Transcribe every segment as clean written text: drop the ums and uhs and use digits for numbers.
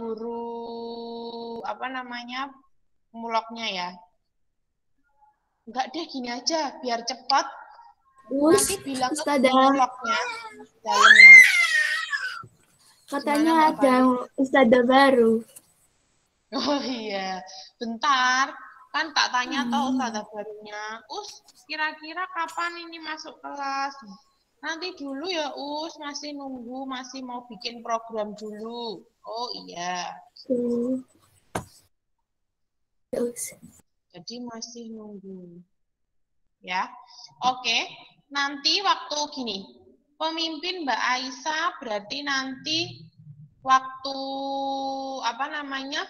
guru apa namanya muloknya ya. Enggak deh, gini aja biar cepat. Nanti bilang ke guru Ustazah, muloknya dalamnya. Gimana katanya Mbak ada Fali? ustazah baru. Oh iya, bentar. Kan tak tanya toh ustazah barunya. Kira-kira kapan ini masuk kelas? Nanti dulu ya masih nunggu, masih mau bikin program dulu. Oh iya, Tuh, terus. jadi masih nunggu. Ya, oke. Nanti waktu gini, pemimpin Mbak Aisyah berarti nanti waktu apa namanya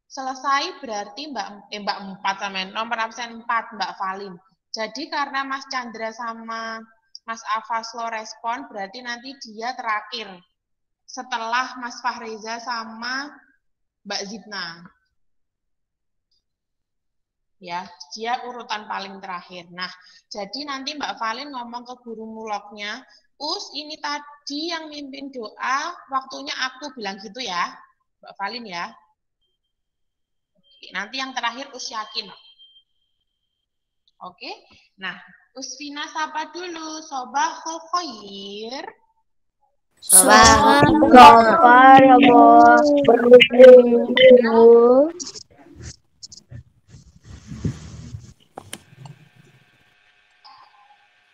selesai berarti Mbak 4 sama nomor absen 4 Mbak Valin. Jadi karena Mas Chandra sama Mas Afaslo respon berarti nanti dia terakhir setelah Mas Fahreza sama Mbak Zidna. Ya, dia urutan paling terakhir. Nah, jadi nanti Mbak Valin ngomong ke guru muloknya, ini tadi yang mimpin doa, waktunya aku bilang gitu ya, Mbak Valin ya. Nanti yang terakhir yakin. Oke. Nah, Usfina sapa dulu, Sobahul Khair. Soal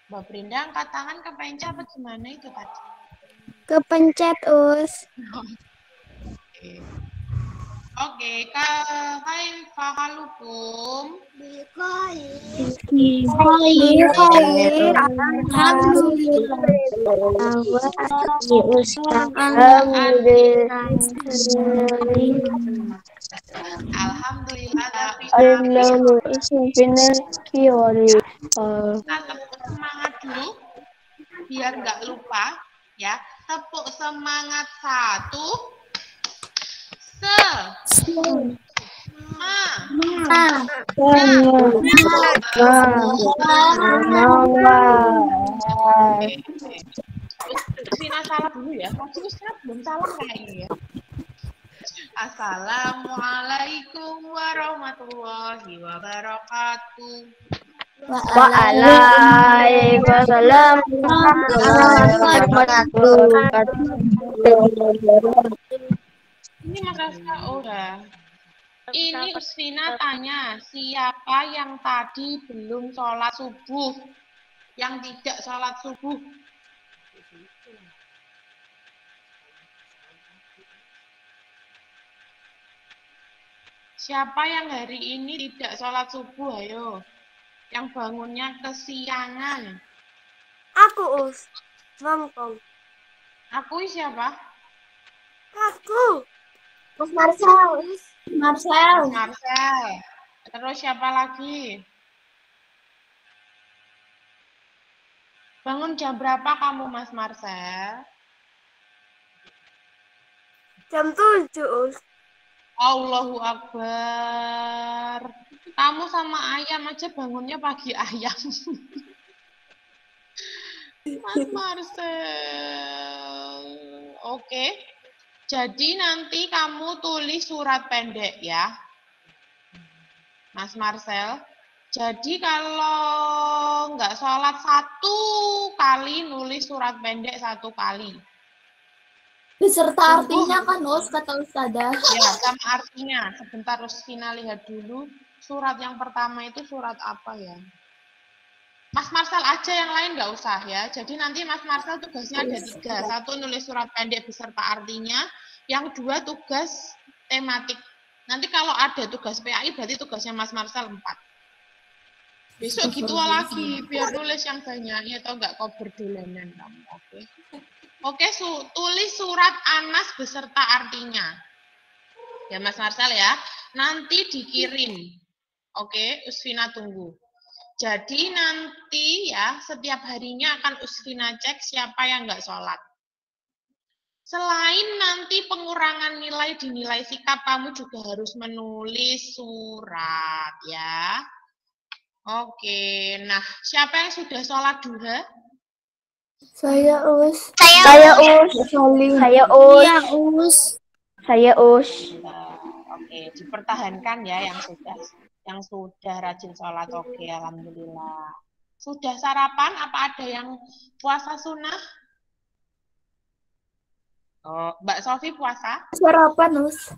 Mbak Brinda angkat tangan kepencet apa gimana itu tadi? kepencet, Us. Oke. Oke, hai fahalukum. Alhamdulillah, kita tepuk semangat dulu biar nggak lupa ya. Tepuk semangat satu, Vina salah dulu ya. Tadi Ustaz belum salam kayak ini ya. Assalamualaikum warahmatullahi wabarakatuh. Waalaikumsalam warahmatullahi wabarakatuh. Ini Mas Raska udah. Ini Usfina tanya, siapa yang tadi belum sholat subuh? Yang tidak sholat subuh? Siapa yang hari ini tidak sholat subuh? Ayo. Yang bangunnya kesiangan. Aku, Us. Mamkong. Aku siapa? Aku. Mas Marcel. Marcel. Mas Marcel. Terus siapa lagi? Bangun jam berapa kamu, Mas Marcel? Jam 7, Us. Allahu Akbar. Kamu sama ayam aja bangunnya pagi ayam. Mas Marcel. Oke. Jadi nanti kamu tulis surat pendek ya. Mas Marcel. Jadi kalau nggak sholat satu kali, nulis surat pendek satu kali. Beserta artinya kan, Us, kata Ustazah. Ya, sama artinya. Sebentar, Rustina lihat dulu. Surat yang pertama itu surat apa ya? Mas Marcel aja, yang lain nggak usah ya. Jadi nanti Mas Marcel tugasnya ada 3. Satu, nulis surat pendek beserta artinya. Yang 2, tugas tematik. Nanti kalau ada tugas PAI, berarti tugasnya Mas Marcel 4. Besok gitu lagi, biar nulis yang banyak. Ya, atau nggak kau berdolanan kamu. Oke. Oke, tulis surat Anas beserta artinya. Ya Mas Marcel ya. Nanti dikirim. Oke, Usfina tunggu. Jadi nanti ya setiap harinya akan Usfina cek siapa yang nggak sholat. Selain nanti pengurangan nilai di nilai sikap, kamu juga harus menulis surat ya. Oke, nah siapa yang sudah sholat duha? Saya Us. Saya Us. Salim. Saya Us. Iya Us. Saya Us. Oke, dipertahankan ya yang sudah rajin sholat. Oke, alhamdulillah. Sudah sarapan? Apa ada yang puasa sunnah? Oh, Mbak Sofi puasa? Sarapan Us.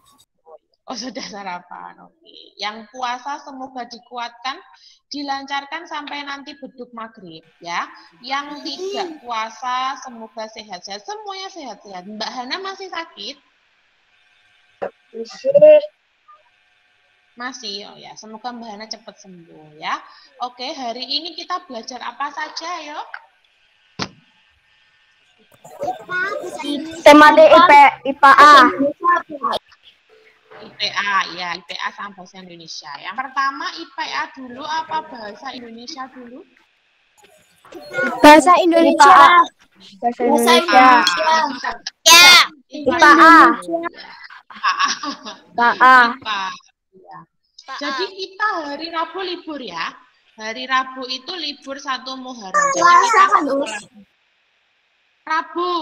Oh, sudah sarapan. Oke. Yang puasa semoga dikuatkan, dilancarkan sampai nanti beduk maghrib ya. Yang tidak puasa semoga sehat-sehat. Semuanya sehat-sehat. Mbak Hana masih sakit? Masih. Oh ya, semoga Mbak Hana cepat sembuh ya. Oke, hari ini kita belajar apa saja, yo? Tema IPA A. IPA, ya, IPA sama bahasa Indonesia. Yang pertama IPA dulu apa bahasa Indonesia dulu? Bahasa Indonesia. Bahasa Bahasa Indonesia. Indonesia. Ya. IPA A. IPA A. IPA. Ya. Jadi kita hari Rabu libur ya. Hari Rabu itu libur 1 Muharram. Jadi kita sekolah. Rabu.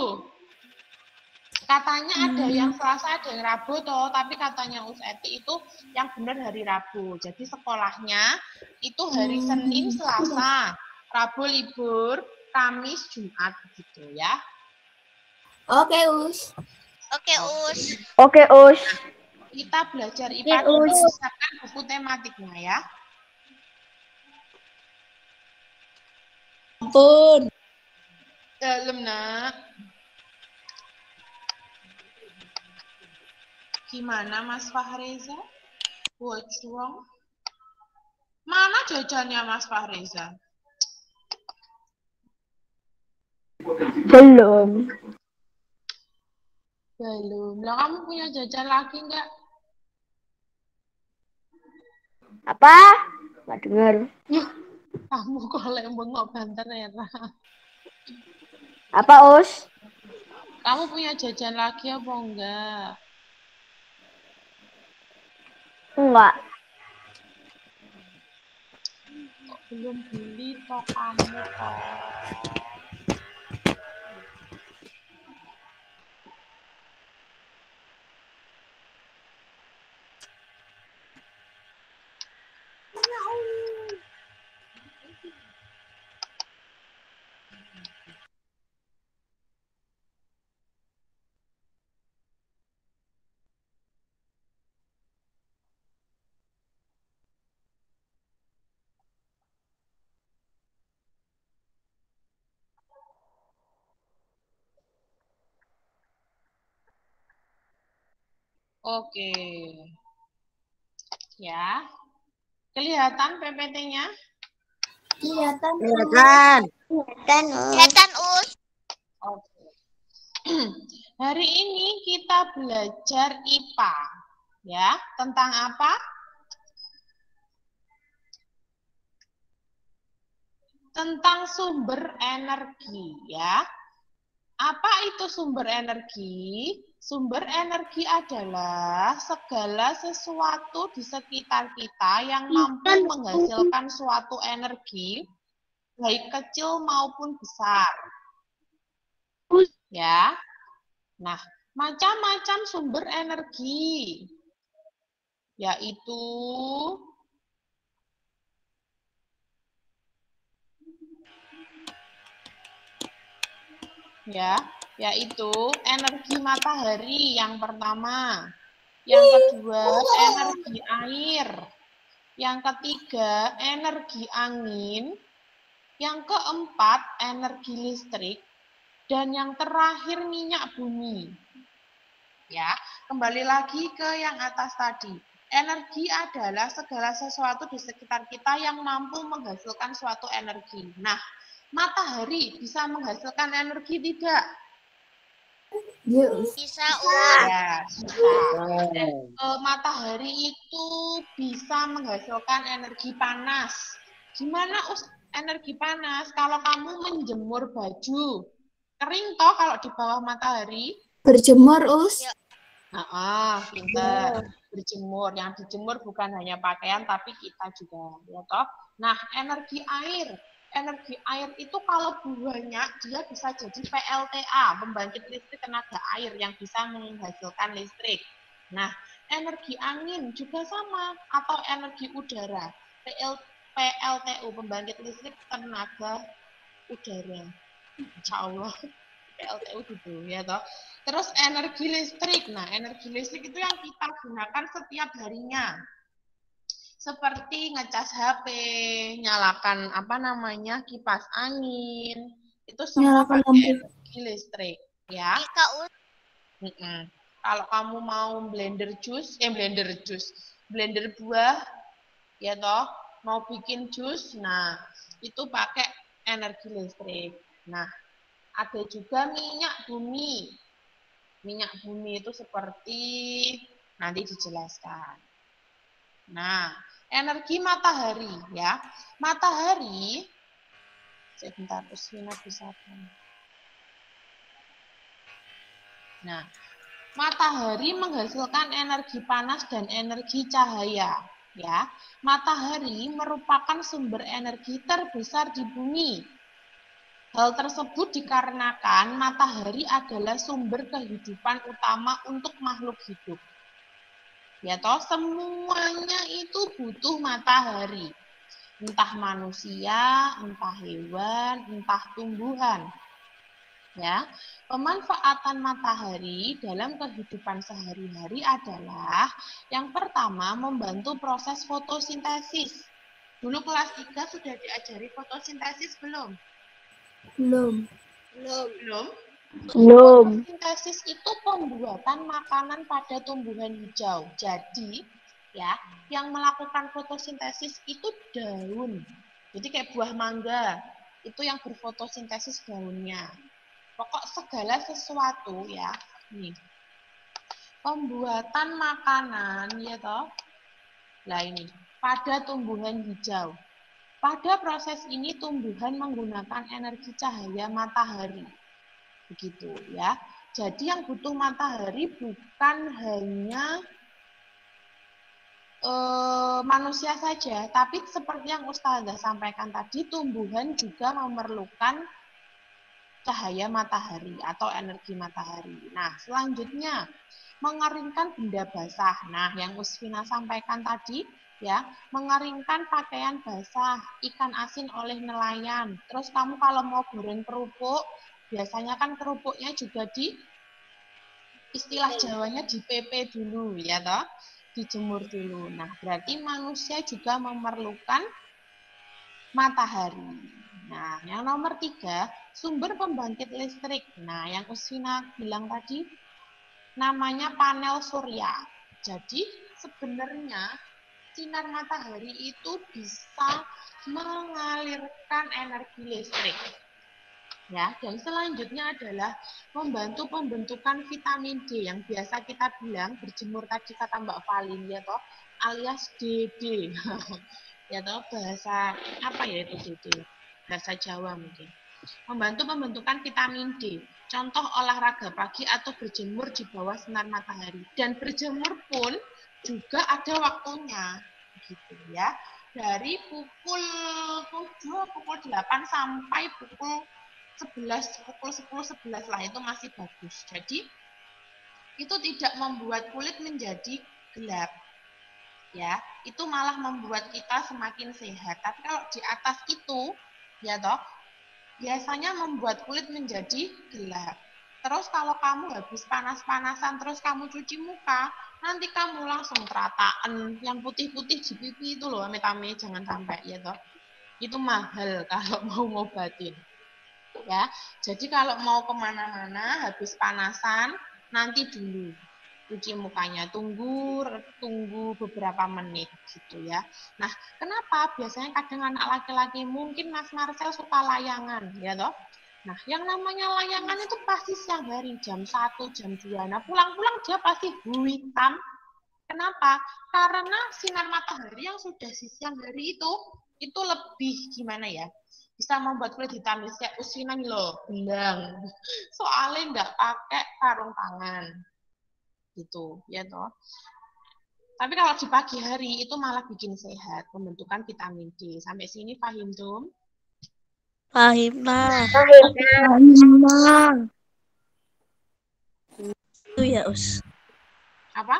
Katanya ada yang Selasa, ada yang Rabu toh, tapi katanya Useti itu yang benar hari Rabu. Jadi sekolahnya itu hari Senin, Selasa, Rabu libur, Kamis, Jumat gitu ya. Oke Us. Oke Us. Kita belajar IPA dulu, siapkan buku tematiknya ya. Ampun. Dalam nak. Gimana Mas Fahreza? What's wrong? Mana jajannya Mas Fahreza? Belum. Belum. Lah kamu punya jajan lagi enggak? Apa? Nggak dengar. Kamu kalau bengok banter ya. Apa Us? Kamu punya jajan lagi apa enggak? Enggak. Kok belum beli toh kamu toh? Oke. Ya. Kelihatan PPT-nya? Kelihatan. Oke. Hari ini kita belajar IPA. Ya, tentang apa? Tentang sumber energi, ya. Apa itu sumber energi? Sumber energi adalah segala sesuatu di sekitar kita yang mampu menghasilkan suatu energi, baik kecil maupun besar. Ya. Nah, macam-macam sumber energi, yaitu yaitu energi matahari yang pertama, yang kedua energi air, yang ketiga energi angin, yang keempat energi listrik, dan yang terakhir minyak bumi. Ya, kembali lagi ke yang atas tadi. Energi adalah segala sesuatu di sekitar kita yang mampu menghasilkan suatu energi. Nah, matahari bisa menghasilkan energi tidak? Bisa. Ya, bisa. Matahari itu bisa menghasilkan energi panas. Gimana energi panas? Kalau kamu menjemur baju, kering toh kalau di bawah matahari? Berjemur Us. Pintar. Berjemur. Yang dijemur bukan hanya pakaian, tapi kita juga. Ya toh? Nah, energi air. energi air itu kalau banyak dia bisa jadi PLTA, pembangkit listrik tenaga air yang bisa menghasilkan listrik. Nah, energi angin juga sama atau energi udara. PLTU, pembangkit listrik tenaga udara. Insya Allah PLTU gitu ya toh. Terus energi listrik. Nah, energi listrik itu yang kita gunakan setiap harinya. Seperti ngecas HP, nyalakan apa namanya kipas angin, itu semua Nyalakan pakai lampu. energi listrik, ya. Kalau kamu mau blender buah, ya toh, mau bikin jus, nah itu pakai energi listrik. Nah, ada juga minyak bumi. Minyak bumi itu seperti nanti dijelaskan. Nah, energi matahari ya. Matahari sebentar Uswina bisa. Nah, matahari menghasilkan energi panas dan energi cahaya ya. Matahari merupakan sumber energi terbesar di bumi. Hal tersebut dikarenakan matahari adalah sumber kehidupan utama untuk makhluk hidup. Ya toh, semuanya itu butuh matahari. Entah manusia, entah hewan, entah tumbuhan. Ya, pemanfaatan matahari dalam kehidupan sehari-hari adalah yang pertama membantu proses fotosintesis. Dulu kelas 3 sudah diajari fotosintesis belum? Belum. Belum? Belum. Fotosintesis itu pembuatan makanan pada tumbuhan hijau. Jadi, ya, yang melakukan fotosintesis itu daun. Jadi kayak buah mangga, itu yang berfotosintesis daunnya. Pokok segala sesuatu ya. Nih. Pembuatan makanan ya toh. Nah ini, pada tumbuhan hijau. Pada proses ini tumbuhan menggunakan energi cahaya matahari. Begitu ya. Jadi yang butuh matahari bukan hanya manusia saja, tapi seperti yang Ustazah sampaikan tadi, tumbuhan juga memerlukan cahaya matahari atau energi matahari. Nah, selanjutnya mengeringkan benda basah. Nah, yang Usfina sampaikan tadi ya, mengeringkan pakaian basah, ikan asin oleh nelayan. Terus kamu kalau mau goreng kerupuk, biasanya kan kerupuknya juga istilah Jawanya di PP dulu ya toh, dijemur dulu. Nah, berarti manusia juga memerlukan matahari. Nah, yang nomor 3, sumber pembangkit listrik. Nah, yang Usfina bilang tadi, namanya panel surya. Jadi, sebenarnya sinar matahari itu bisa mengalirkan energi listrik. Ya, dan selanjutnya adalah membantu pembentukan vitamin D yang biasa kita bilang berjemur tadi kata Mbak Valin ya toh, alias DD. Ya toh, bahasa apa ya itu DD? Bahasa Jawa mungkin. Membantu pembentukan vitamin D. Contoh olahraga pagi atau berjemur di bawah sinar matahari. Dan berjemur pun juga ada waktunya. Gitu ya. Dari pukul 7, pukul 8 sampai pukul 10, 11 lah itu masih bagus. Jadi itu tidak membuat kulit menjadi gelap. Ya, itu malah membuat kita semakin sehat. Tapi kalau di atas itu, ya toh, biasanya membuat kulit menjadi gelap. Terus kalau kamu habis panas-panasan terus kamu cuci muka, nanti kamu langsung terataan yang putih-putih di pipi itu loh, amit-amit jangan sampai ya toh. Itu mahal kalau mau ngobatin. Ya, jadi kalau mau kemana-mana habis panasan nanti dulu cuci mukanya, tunggu beberapa menit gitu ya. Nah, kenapa biasanya kadang anak laki-laki mungkin Mas Marcel suka layangan ya toh. Nah, yang namanya layangan itu pasti siang hari jam 1, jam 2. Nah, pulang-pulang dia pasti hitam. Kenapa? Karena sinar matahari yang sudah di siang hari itu lebih gimana ya? Bisa membuat kulit hitam kayak usinan loh, bilang. Soalnya nggak pakai sarung tangan. Gitu, ya toh. Tapi kalau di pagi hari itu malah bikin sehat, pembentukan vitamin D. Sampai sini paham, Dom? Fahimna. Fahimna. Itu ya, Us. Apa?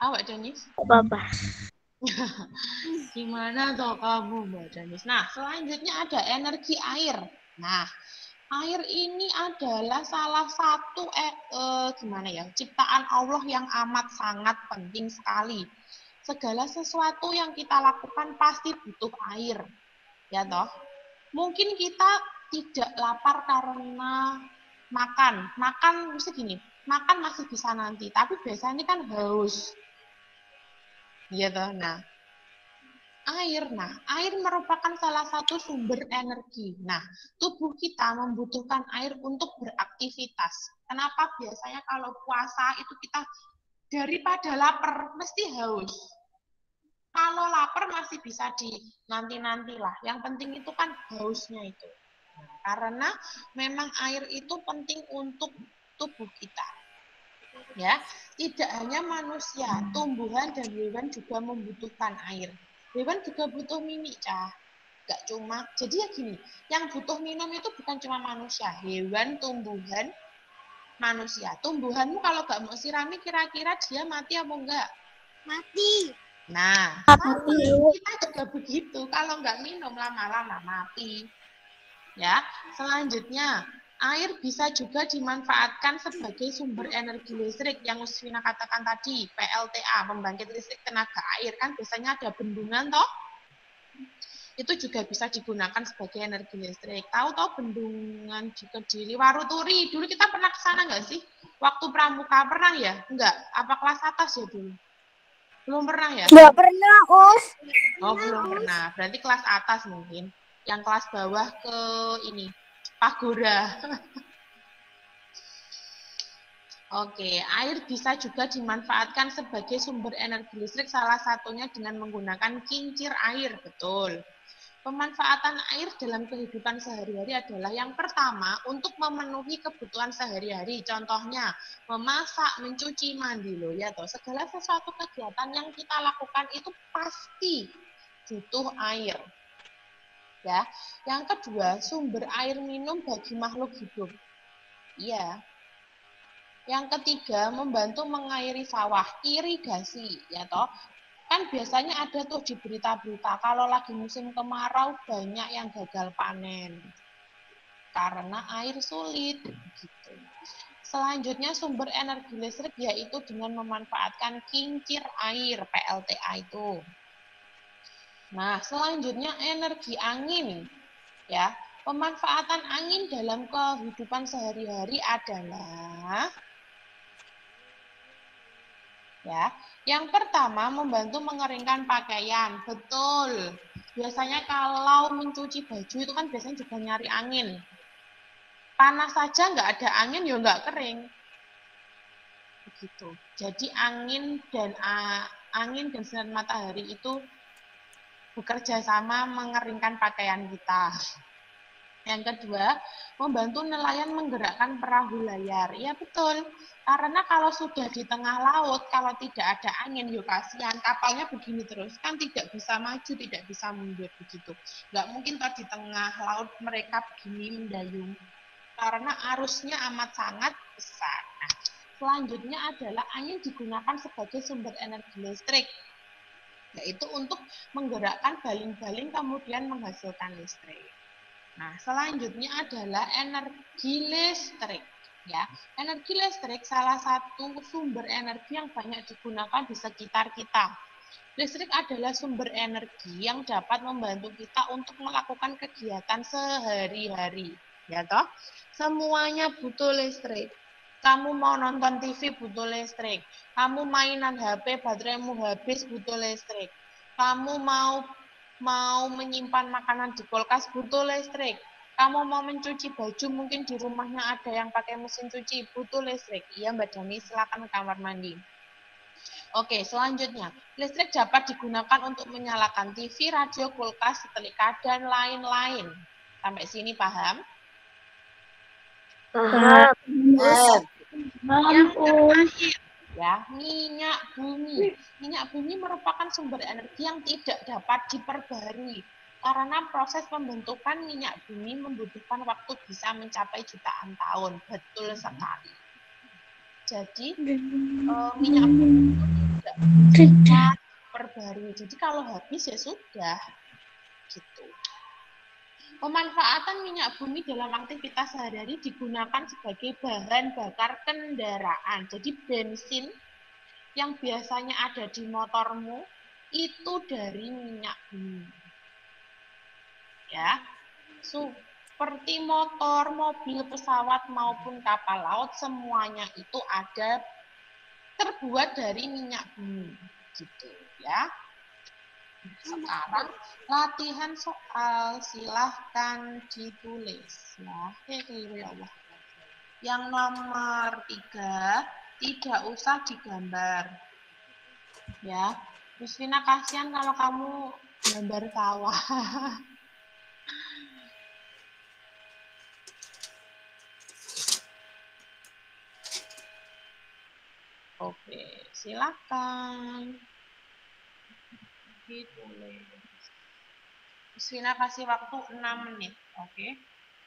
Awak Danis? Apa-apa. Gimana toh kamu, Mbak Danis? Nah, selanjutnya ada energi air. Nah, air ini adalah salah satu gimana ya, ciptaan Allah yang amat sangat penting sekali. Segala sesuatu yang kita lakukan pasti butuh air, ya toh. Mungkin kita tidak lapar karena makan mesti gini, makan masih bisa nanti, tapi biasanya kan haus, ya toh. Nah, air merupakan salah satu sumber energi. Nah, tubuh kita membutuhkan air untuk beraktivitas. Kenapa biasanya kalau puasa itu kita daripada lapar mesti haus. Kalau lapar masih bisa di nanti-nanti lah. Yang penting itu kan hausnya itu. Nah, karena memang air itu penting untuk tubuh kita. Ya, tidak hanya manusia, tumbuhan dan hewan juga membutuhkan air. Hewan juga butuh minum, Cah. Gak cuma, jadi ya gini, yang butuh minum itu bukan cuma manusia, hewan, tumbuhan, manusia. Tumbuhanmu kalau gak mau sirami, kira-kira dia mati apa enggak? Mati. Nah, sama, kita juga begitu. Kalau nggak minum lama-lama mati. Ya, selanjutnya air bisa juga dimanfaatkan sebagai sumber energi listrik yang Usfina katakan tadi, PLTA, pembangkit listrik tenaga air, kan biasanya ada bendungan toh? Itu juga bisa digunakan sebagai energi listrik. Tahu bendungan di Kediri, Waruturi, dulu kita pernah ke sana nggak sih? Waktu pramuka pernah ya? Enggak, apa kelas atas ya dulu? Belum pernah ya? Nggak pernah, Us. Oh, belum pernah. Berarti kelas atas mungkin. Yang kelas bawah ke ini, Pagoda. Oke, air bisa juga dimanfaatkan sebagai sumber energi listrik, salah satunya dengan menggunakan kincir air, betul. Pemanfaatan air dalam kehidupan sehari-hari adalah yang pertama, untuk memenuhi kebutuhan sehari-hari. Contohnya, memasak, mencuci, mandi loh ya toh. Segala sesuatu kegiatan yang kita lakukan itu pasti butuh air. Ya. Yang kedua, sumber air minum bagi makhluk hidup. Iya. Yang ketiga, membantu mengairi sawah, irigasi, ya toh. Kan biasanya ada tuh di berita-berita, kalau lagi musim kemarau banyak yang gagal panen. Karena air sulit. Gitu. Selanjutnya sumber energi listrik yaitu dengan memanfaatkan kincir air, PLTA itu. Nah, selanjutnya energi angin. Ya, pemanfaatan angin dalam kehidupan sehari-hari adalah ya, yang pertama membantu mengeringkan pakaian. Betul. Biasanya kalau mencuci baju itu kan biasanya juga nyari angin. Panas saja nggak ada angin ya nggak kering. Begitu. Jadi angin dan sinar matahari itu bekerja sama mengeringkan pakaian kita. Yang kedua, membantu nelayan menggerakkan perahu layar. Ya betul, karena kalau sudah di tengah laut, kalau tidak ada angin, yuk kasihan, kapalnya begini terus, kan tidak bisa maju, tidak bisa mundur begitu. Nggak mungkin di tengah laut mereka begini mendayung, karena arusnya amat sangat besar. Nah, selanjutnya adalah angin digunakan sebagai sumber energi listrik, yaitu untuk menggerakkan baling-baling kemudian menghasilkan listrik. Nah, selanjutnya adalah energi listrik. Ya, energi listrik salah satu sumber energi yang banyak digunakan di sekitar kita. Listrik adalah sumber energi yang dapat membantu kita untuk melakukan kegiatan sehari-hari. Ya toh? Semuanya butuh listrik. Kamu mau nonton TV butuh listrik. Kamu mainan HP, bateraimu habis butuh listrik. Kamu mau menyimpan makanan di kulkas butuh listrik. Kamu mau mencuci baju, mungkin di rumahnya ada yang pakai mesin cuci, butuh listrik. Iya Mbak Dani, silakan ke kamar mandi. Oke, selanjutnya. Listrik dapat digunakan untuk menyalakan TV, radio, kulkas, setrika, dan lain-lain. Sampai sini paham? Paham. Yang terakhir, ya, minyak bumi. Minyak bumi merupakan sumber energi yang tidak dapat diperbarui. Karena proses pembentukan minyak bumi membutuhkan waktu bisa mencapai jutaan tahun. Betul sekali. Jadi minyak bumi itu tidak bisa perbarui. Jadi kalau habis ya sudah. Gitu. Pemanfaatan minyak bumi dalam aktivitas sehari-hari digunakan sebagai bahan bakar kendaraan. Jadi bensin yang biasanya ada di motormu itu dari minyak bumi. Ya, seperti motor, mobil, pesawat maupun kapal laut semuanya itu terbuat dari minyak bumi, gitu ya. Sekarang latihan soal, silahkan ditulis ya. Keliru ya Allah. Yang nomor 3, tidak usah digambar. Ya, Yusvina kasihan kalau kamu gambar sawah. Oke, silakan ditulis. Yusvina kasih waktu 6 menit. Oke.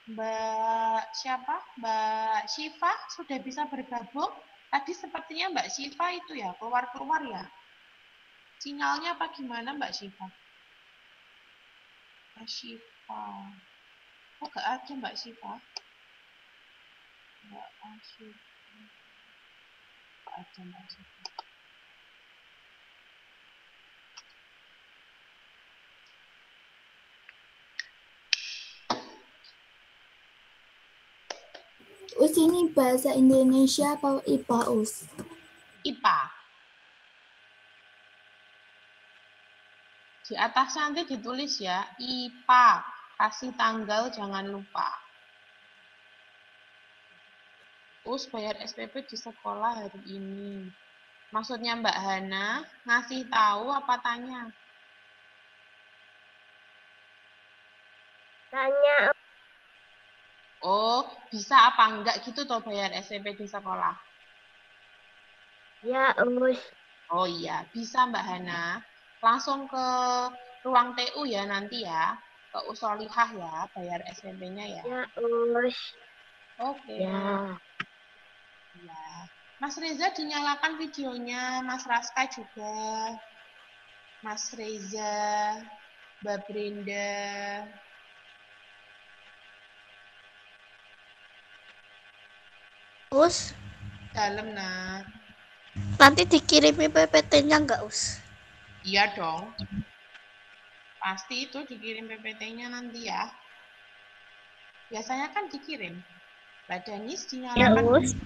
Mbak siapa? Mbak Syifa sudah bisa bergabung? Tadi sepertinya Mbak Syifa itu ya, keluar-keluar ya. Sinyalnya apa gimana Mbak Syifa? Mbak Syifa. Kok gak ada Mbak Syifa? Mbak Syifa. Gak ada Mbak Syifa. Us ini bahasa Indonesia apa IPA Us? IPA. Di atasnya nanti ditulis ya, IPA. Kasih tanggal jangan lupa. Us bayar SPP di sekolah hari ini. Maksudnya Mbak Hana ngasih tahu apa tanya? Tanya. Oh, bisa apa enggak gitu toh bayar SPP di sekolah? Ya, Us. Oh iya, bisa Mbak Hana. Langsung ke ruang TU ya nanti ya. Ke Usolihah ya, bayar SPP-nya ya. Ya, Us. Oke. Ya. Ya. Mas Reza dinyalakan videonya, Mas Raska juga. Mas Reza, Mbak Brenda. Us, Dalam nah. nanti dikirimi PPT-nya nggak, Us? Iya dong. Pasti itu dikirim PPT-nya nanti ya. Biasanya kan dikirim. Mbak Danis Ya, dinyalakan. Us.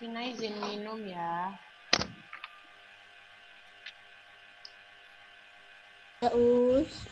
Sina izin minum ya. Ya, Us.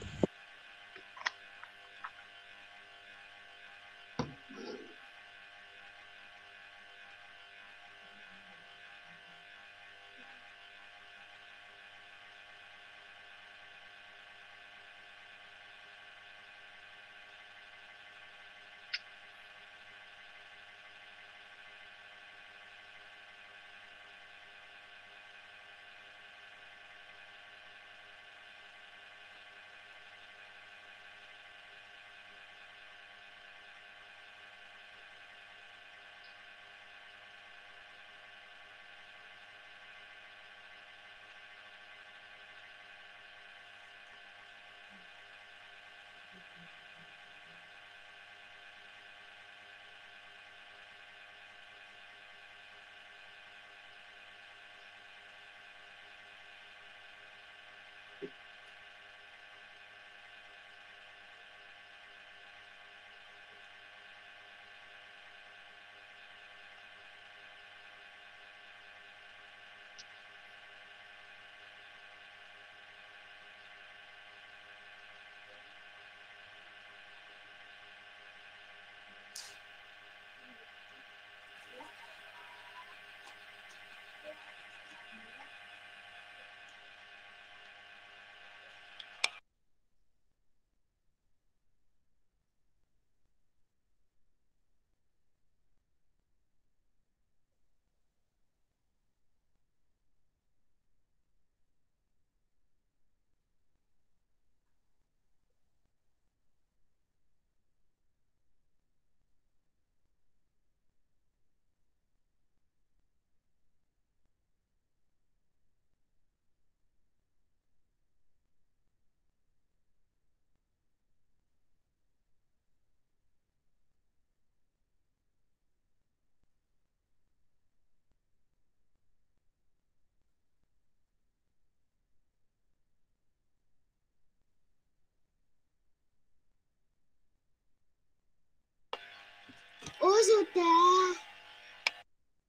sudah.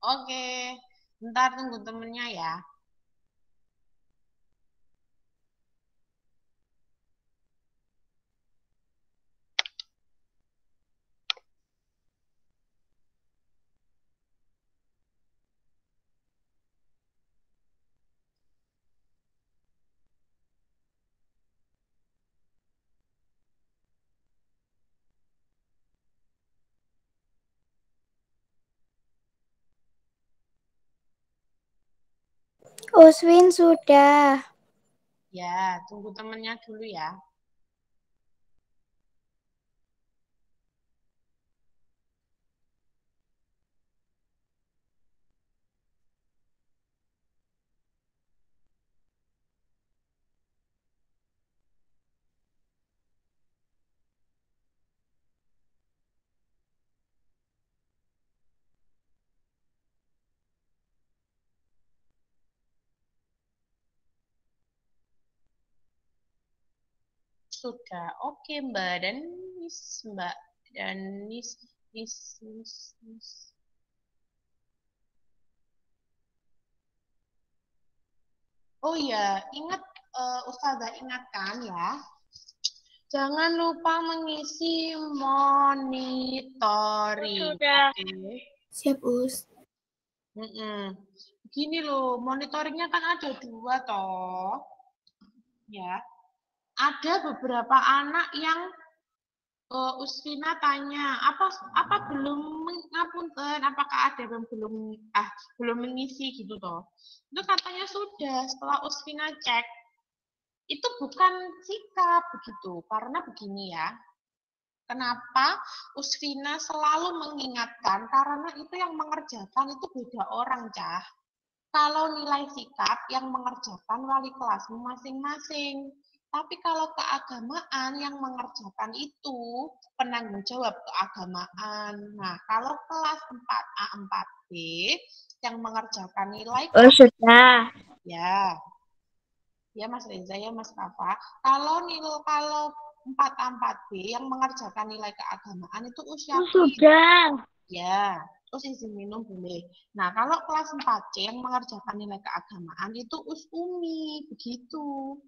Oke, bentar tunggu temennya ya. Uswin sudah. Ya, tunggu temennya dulu ya. Sudah. Oke, Mbak Danis, Mbak Danis, Nis. Oh iya, ingat Ustazah ingatkan ya. Jangan lupa mengisi monitoring. Sudah. Oke. Siap, Us. Begini loh, monitoringnya kan ada 2 toh. Ya. Ada beberapa anak yang Usfina tanya, apa belum ngapunten, apakah ada yang belum mengisi gitu toh. Itu katanya sudah, setelah Usfina cek itu bukan sikap begitu. Karena begini ya. Kenapa Usfina selalu mengingatkan? Karena itu yang mengerjakan itu beda orang, Cah. Kalau nilai sikap yang mengerjakan wali kelasmu masing-masing. Tapi kalau keagamaan yang mengerjakan itu penanggung jawab keagamaan. Nah, kalau kelas 4A, 4B yang mengerjakan nilai Sudah. ya. Ya Mas Reza, ya Mas Rafa. Kalau 4A, 4B yang mengerjakan nilai keagamaan itu usia Sudah. ya. Terus izin minum boleh. Nah, kalau kelas 4C yang mengerjakan nilai keagamaan itu Umi, begitu.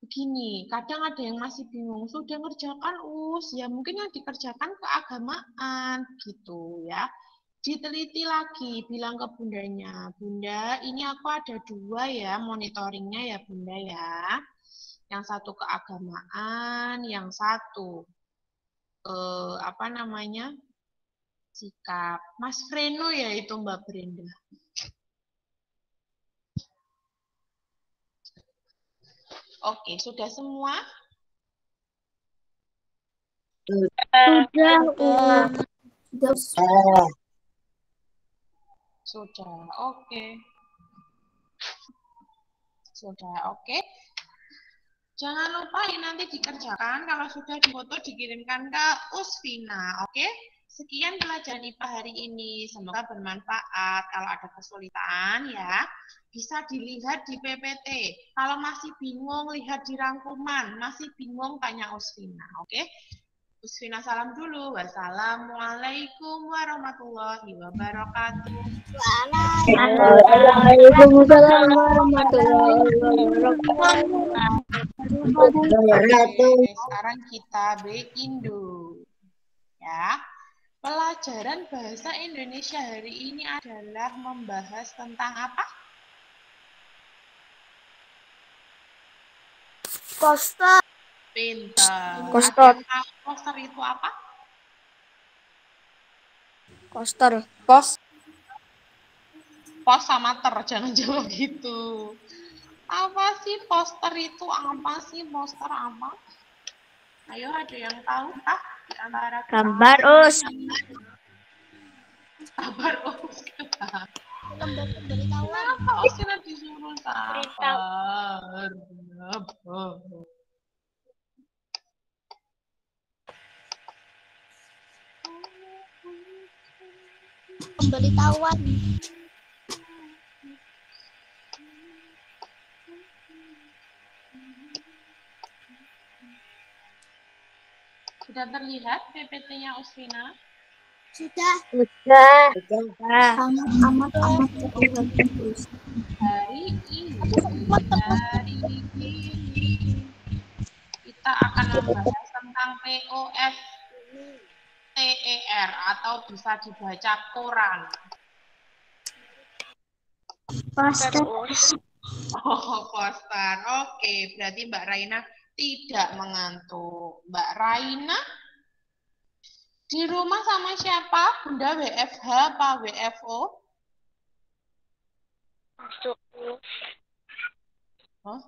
Begini, kadang ada yang masih bingung, sudah ngerjakan ya mungkin yang dikerjakan keagamaan, gitu ya. Diteliti lagi, bilang ke bundanya, Bunda, ini aku ada 2 ya monitoringnya ya Bunda ya. Yang satu keagamaan, yang satu apa namanya? Sikap. Mas Freno ya itu Mbak Brenda. Oke, sudah semua? Sudah. Sudah, oke. Sudah, oke. Jangan lupa ini nanti dikerjakan, kalau sudah difoto dikirimkan ke Usfina, oke? Sekian pelajaran IPA hari ini, semoga bermanfaat. Kalau ada kesulitan ya, bisa dilihat di PPT. Kalau masih bingung, lihat di rangkuman. Masih bingung, tanya Usfina, oke? Usfina salam dulu. Wassalamualaikum warahmatullahi wabarakatuh. Waalaikumsalam warahmatullahi wabarakatuh. Oke, sekarang kita Indo. Ya. Pelajaran bahasa Indonesia hari ini adalah membahas tentang apa? Poster. Pintar. Poster. Ada yang tahu poster itu apa? Poster. Pos. Pos sama ter, jangan jawab gitu. Apa sih poster itu? Apa sih poster apa? Ayo, ada yang tahu kah? Di antara kita? Gambar, Us. Sabar, Us. Lembar pemberitahuan. Kenapa Us kena disuruh sabar? Kenapa? Pemberitahuan. Sudah terlihat PPT-nya Usfina? Sudah Sudah. amat terlihat bagus. Hari ini kita akan membahas tentang POSTER atau bisa dibaca koran. Poster. Oh, poster. Oke, berarti Mbak Raina tidak mengantuk. Mbak Raina di rumah sama siapa? Bunda WFH apa WFO? Masuk. Oh,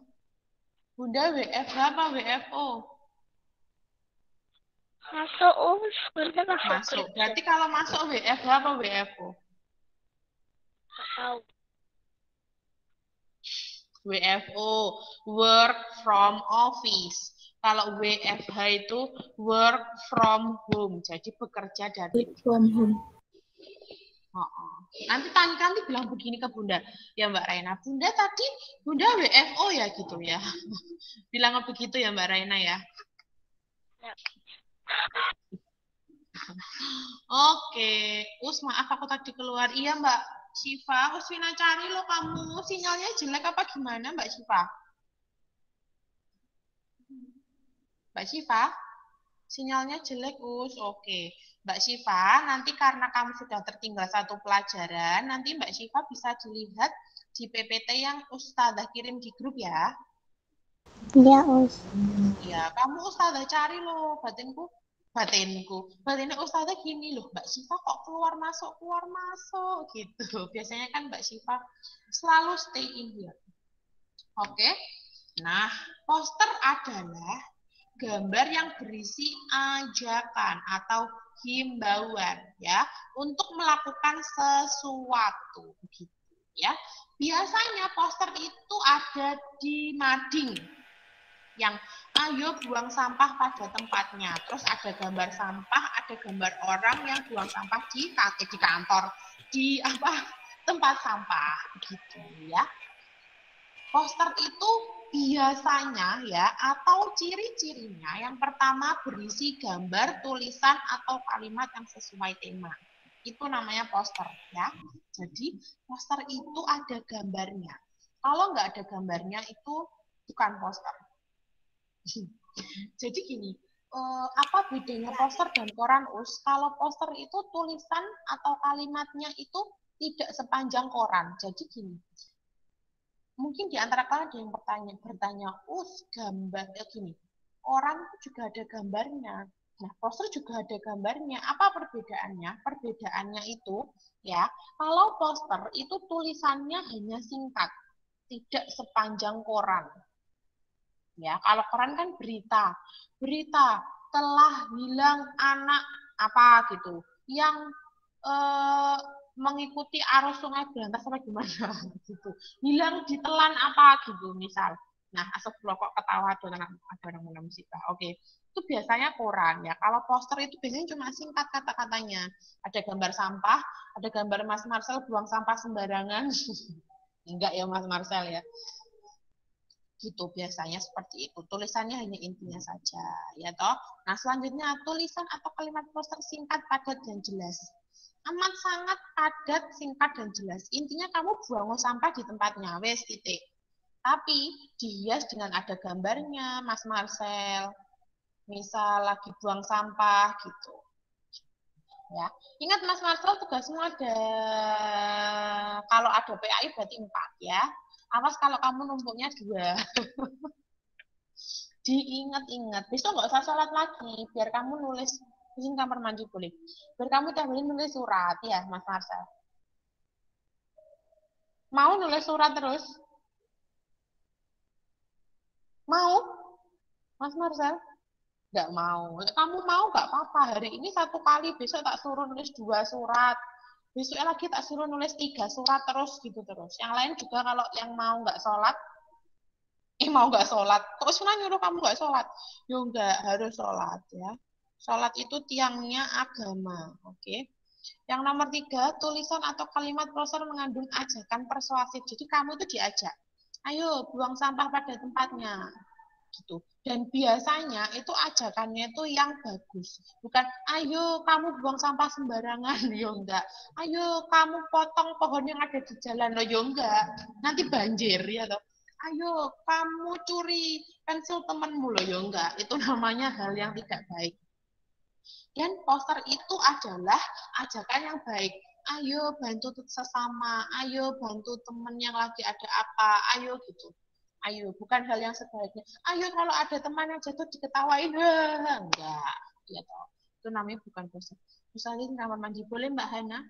Bunda WFH apa WFO? Masuk, Us. Bunda masuk Masuk. kerja. Berarti kalau masuk WFH apa WFO? Nggak tahu. WFO, work from office. Kalau WFH itu work from home, jadi bekerja dari Work from home. Nanti bilang begini ke Bunda, ya Mbak Raina, Bunda tadi Bunda WFO ya gitu ya. Bilang begitu ya Mbak Raina ya. Ya. Oke, Us maaf aku tadi keluar. Iya Mbak Syifa, Usfina cari lo kamu. Sinyalnya jelek apa gimana Mbak Syifa? Mbak Syifa, sinyalnya jelek Us. Oke, Mbak Syifa, nanti karena kamu sudah tertinggal satu pelajaran, nanti Mbak Syifa bisa dilihat di PPT yang Ustazah kirim di grup ya. Iya, Us. Ya, kamu Ustazah cari loh, batinnya Ustazah gini loh, Mbak Syifa kok keluar masuk gitu. Biasanya kan Mbak Syifa selalu stay in here. Oke, nah poster adalah gambar yang berisi ajakan atau himbauan ya untuk melakukan sesuatu gitu ya. Biasanya poster itu ada di mading yang ayo buang sampah pada tempatnya. Terus ada gambar sampah, ada gambar orang yang buang sampah di kantor, di tempat sampah gitu ya. Poster itu biasanya ya atau ciri-cirinya yang pertama berisi gambar, tulisan atau kalimat yang sesuai tema. Itu namanya poster ya. Jadi poster itu ada gambarnya. Kalau nggak ada gambarnya itu bukan poster. Jadi gini, apa bedanya poster dan koran Us? Kalau poster itu tulisan atau kalimatnya itu tidak sepanjang koran. Jadi gini, mungkin di antara kalian ada yang bertanya, gambar gini, koran itu juga ada gambarnya. Nah, poster juga ada gambarnya. Apa perbedaannya? Perbedaannya itu, ya, kalau poster itu tulisannya hanya singkat, tidak sepanjang koran. Ya, kalau koran kan berita telah hilang anak apa gitu, yang mengikuti arus sungai Berantas apa gimana gitu, hilang ditelan apa gitu misal. Nah, astagfirullah kok ketawa ada orang musibah. Oke, itu biasanya koran ya. Kalau poster itu biasanya cuma singkat kata-katanya. Ada gambar sampah, ada gambar Mas Marcel buang sampah sembarangan. Enggak ya Mas Marcel ya. Gitu biasanya seperti itu, tulisannya hanya intinya saja ya toh. Nah selanjutnya tulisan atau kalimat poster singkat, padat dan jelas. Amat sangat padat, singkat dan jelas. Intinya kamu buang sampah di tempatnya, wes titik. Tapi dihias dengan ada gambarnya Mas Marcel, misal lagi buang sampah gitu ya. Ingat Mas Marcel tugasmu ada, kalau ada PAI berarti 4 ya. Awas kalau kamu numpuknya 2. Diingat-ingat. Besok nggak usah sholat lagi, biar kamu nulis di sini kamar mandi boleh. Biar kamu tiap hari nulis surat ya, Mas Marcel. Mau nulis surat terus? Mau, Mas Marcel? Nggak mau. Kamu mau nggak apa-apa. Hari ini 1 kali, besok tak suruh nulis 2 surat. Besoknya lagi tak suruh nulis 3 surat terus gitu terus. Yang lain juga kalau yang mau nggak sholat, mau nggak sholat, terus nyuruh kamu nggak sholat, yo nggak harus sholat ya. Sholat itu tiangnya agama, oke. Yang nomor 3, tulisan atau kalimat poster mengandung ajakan persuasif. Jadi kamu itu diajak, ayo buang sampah pada tempatnya. gitu. Dan biasanya itu ajakannya itu yang bagus. Bukan, ayo kamu buang sampah sembarangan, yo enggak. Ayo kamu potong pohon yang ada di jalan, lo yo enggak. Nanti banjir ya toh. Ayo kamu curi pensil temanmu, lo yo enggak. Itu namanya hal yang tidak baik. Dan poster itu adalah ajakan yang baik. Ayo bantu sesama, ayo bantu teman yang lagi ada apa, ayo gitu. Ayo, bukan hal yang sebaliknya. Ayo kalau ada teman yang jatuh diketawain, enggak. Ya toh. Itu namanya bukan poster. Misalnya kamar mandi, boleh Mbak Hana?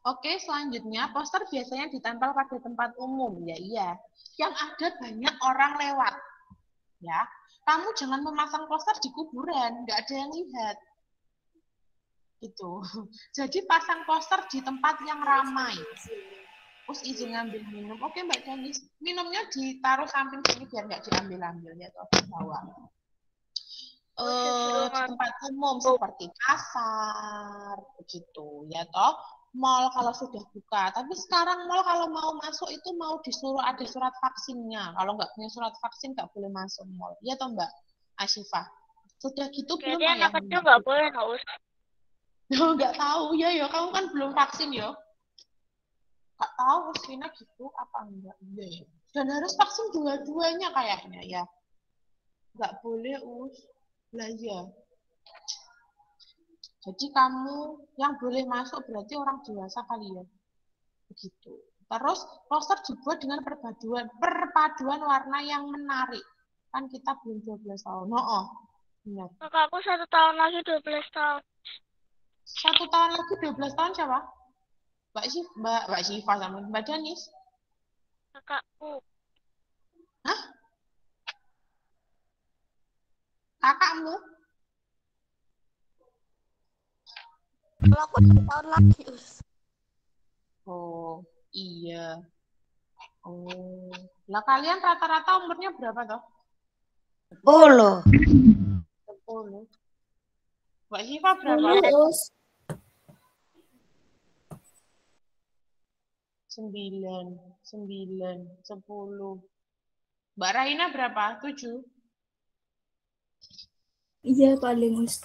Oke, selanjutnya poster biasanya ditempel pada tempat umum. Ya iya. Yang ada banyak orang lewat. Ya, kamu jangan memasang poster di kuburan, nggak ada yang lihat. Itu. Jadi pasang poster di tempat yang ramai. Terus izin ngambil minum. Oke Mbak Janis, minumnya ditaruh samping sini biar nggak diambil-ambil ya toh di bawah. Di tempat umum seperti pasar, begitu ya toh. Mall kalau sudah buka. Tapi sekarang mall kalau mau masuk itu mau disuruh ada surat vaksinnya. Kalau nggak punya surat vaksin nggak boleh masuk mall. Iya toh Mbak Asyifa? Sudah gitu belum Jadi ayah? anak kecil nggak boleh, nggak usah. Nggak tahu ya, yo kamu kan belum vaksin yo. Nggak tahu Vina gitu apa enggak. Iya ya. Dan harus vaksin dua-duanya kayaknya ya. Nggak boleh belanja. Jadi kamu yang boleh masuk berarti orang dewasa kali ya. Begitu. Terus poster dibuat dengan perpaduan warna yang menarik. Kan kita belum 12 tahun. Oh, benar. Kakakku 1 tahun lagi 12 tahun. 1 tahun lagi 12 tahun siapa? Mbak Syifa sama Mbak Danis. Kakakku. Hah? Kakakmu? Kalau aku 2 tahun lagi, Us. Oh, iya. Oh. Lah kalian rata-rata umurnya berapa toh? 10. 10. Mbak Syifa berapa? Lulus. 9, 10. Mbak Raina berapa? 7? Iya paling Us.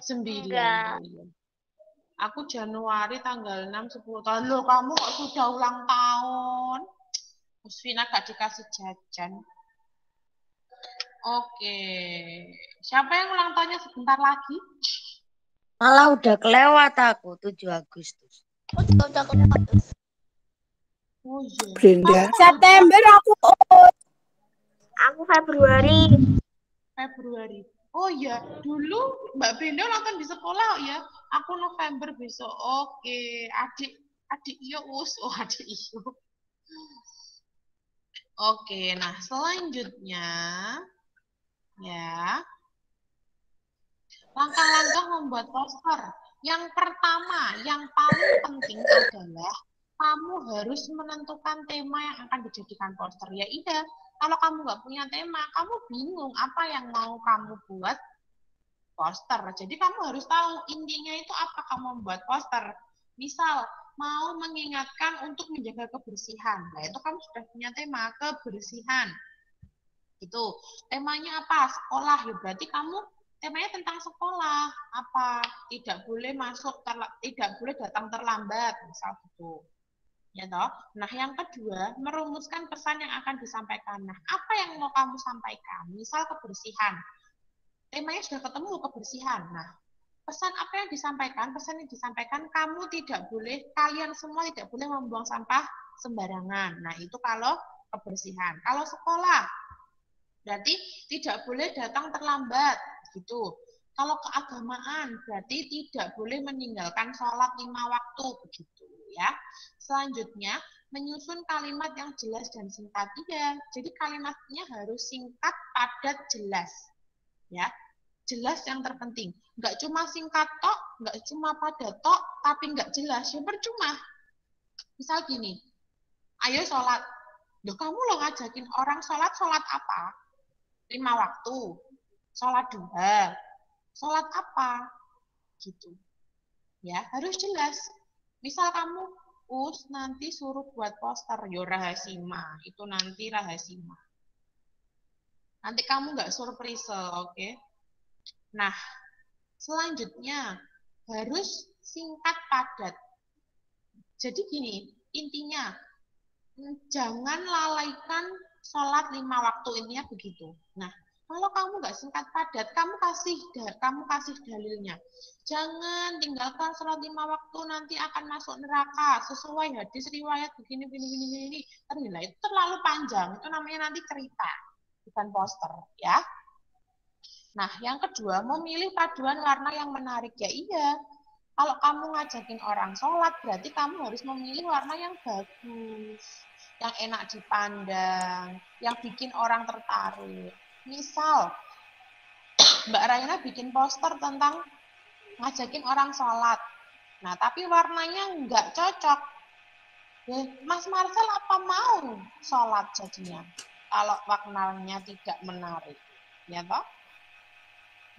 9. Enggak. Oh, iya. Aku Januari tanggal 6, 10 tahun. Loh, kamu kok sudah ulang tahun? Vina gak dikasih jajan. Oke. Siapa yang ulang tahunnya sebentar lagi? Malah udah kelewat aku 7 Agustus. Aku juga udah kelewat, Us. Oh iya. Brenda. September aku Aku Februari. Februari. Oh iya, dulu Mbak Brenda ulang tahun di sekolah ya. Aku November besok. Oke, adik Iyo Oh, adik Iyo. Oke, nah selanjutnya ya. Langkah-langkah membuat poster. Yang pertama, yang paling penting adalah kamu harus menentukan tema yang akan dijadikan poster. Ya iya, kalau kamu nggak punya tema, kamu bingung apa yang mau kamu buat poster. Jadi kamu harus tahu intinya itu apa kamu membuat poster. Misal, mau mengingatkan untuk menjaga kebersihan. Nah, itu kamu sudah punya tema, kebersihan. Itu temanya apa? Sekolah. Ya berarti kamu temanya tentang sekolah. Apa? Tidak boleh tidak boleh datang terlambat, misal gitu. Ya toh? Nah, yang kedua, merumuskan pesan yang akan disampaikan. Nah, apa yang mau kamu sampaikan? Misal kebersihan. Temanya sudah ketemu kebersihan. Nah, pesan apa yang disampaikan? Pesan yang disampaikan kalian semua tidak boleh membuang sampah sembarangan. Nah, itu kalau kebersihan. Kalau sekolah, berarti tidak boleh datang terlambat, gitu. Kalau keagamaan, berarti tidak boleh meninggalkan sholat 5 waktu, begitu ya. Selanjutnya, menyusun kalimat yang jelas dan singkat. Iya, jadi kalimatnya harus singkat, padat, jelas. Ya, jelas yang terpenting. Nggak cuma singkat tok, nggak cuma padat tok, tapi nggak jelas, ya percuma. Misal gini, ayo sholat. Loh, kamu lo ngajakin orang sholat apa? 5 waktu. Sholat duha. Sholat apa? Gitu. Ya, harus jelas. Misal kamu, nanti suruh buat poster, yo rahasima. Itu nanti rahasima. Nanti kamu nggak surprise, oke? Nah, selanjutnya harus singkat padat. Jadi gini, intinya jangan lalaikan sholat 5 waktu, intinya begitu. Nah, kalau kamu nggak singkat padat, kamu kasih dalilnya. Jangan tinggalkan sholat 5 waktu, nanti akan masuk neraka sesuai hadis riwayat begini. Ternyata itu terlalu panjang. Itu namanya nanti cerita, bukan poster, ya. Nah, yang kedua, memilih paduan warna yang menarik. Ya iya, kalau kamu ngajakin orang sholat, berarti kamu harus memilih warna yang bagus, yang enak dipandang, yang bikin orang tertarik. Misal, Mbak Raina bikin poster tentang ngajakin orang sholat. Nah, tapi warnanya nggak cocok. Mas Marcel apa mau sholat jadinya? Kalau warnanya tidak menarik. Ya toh?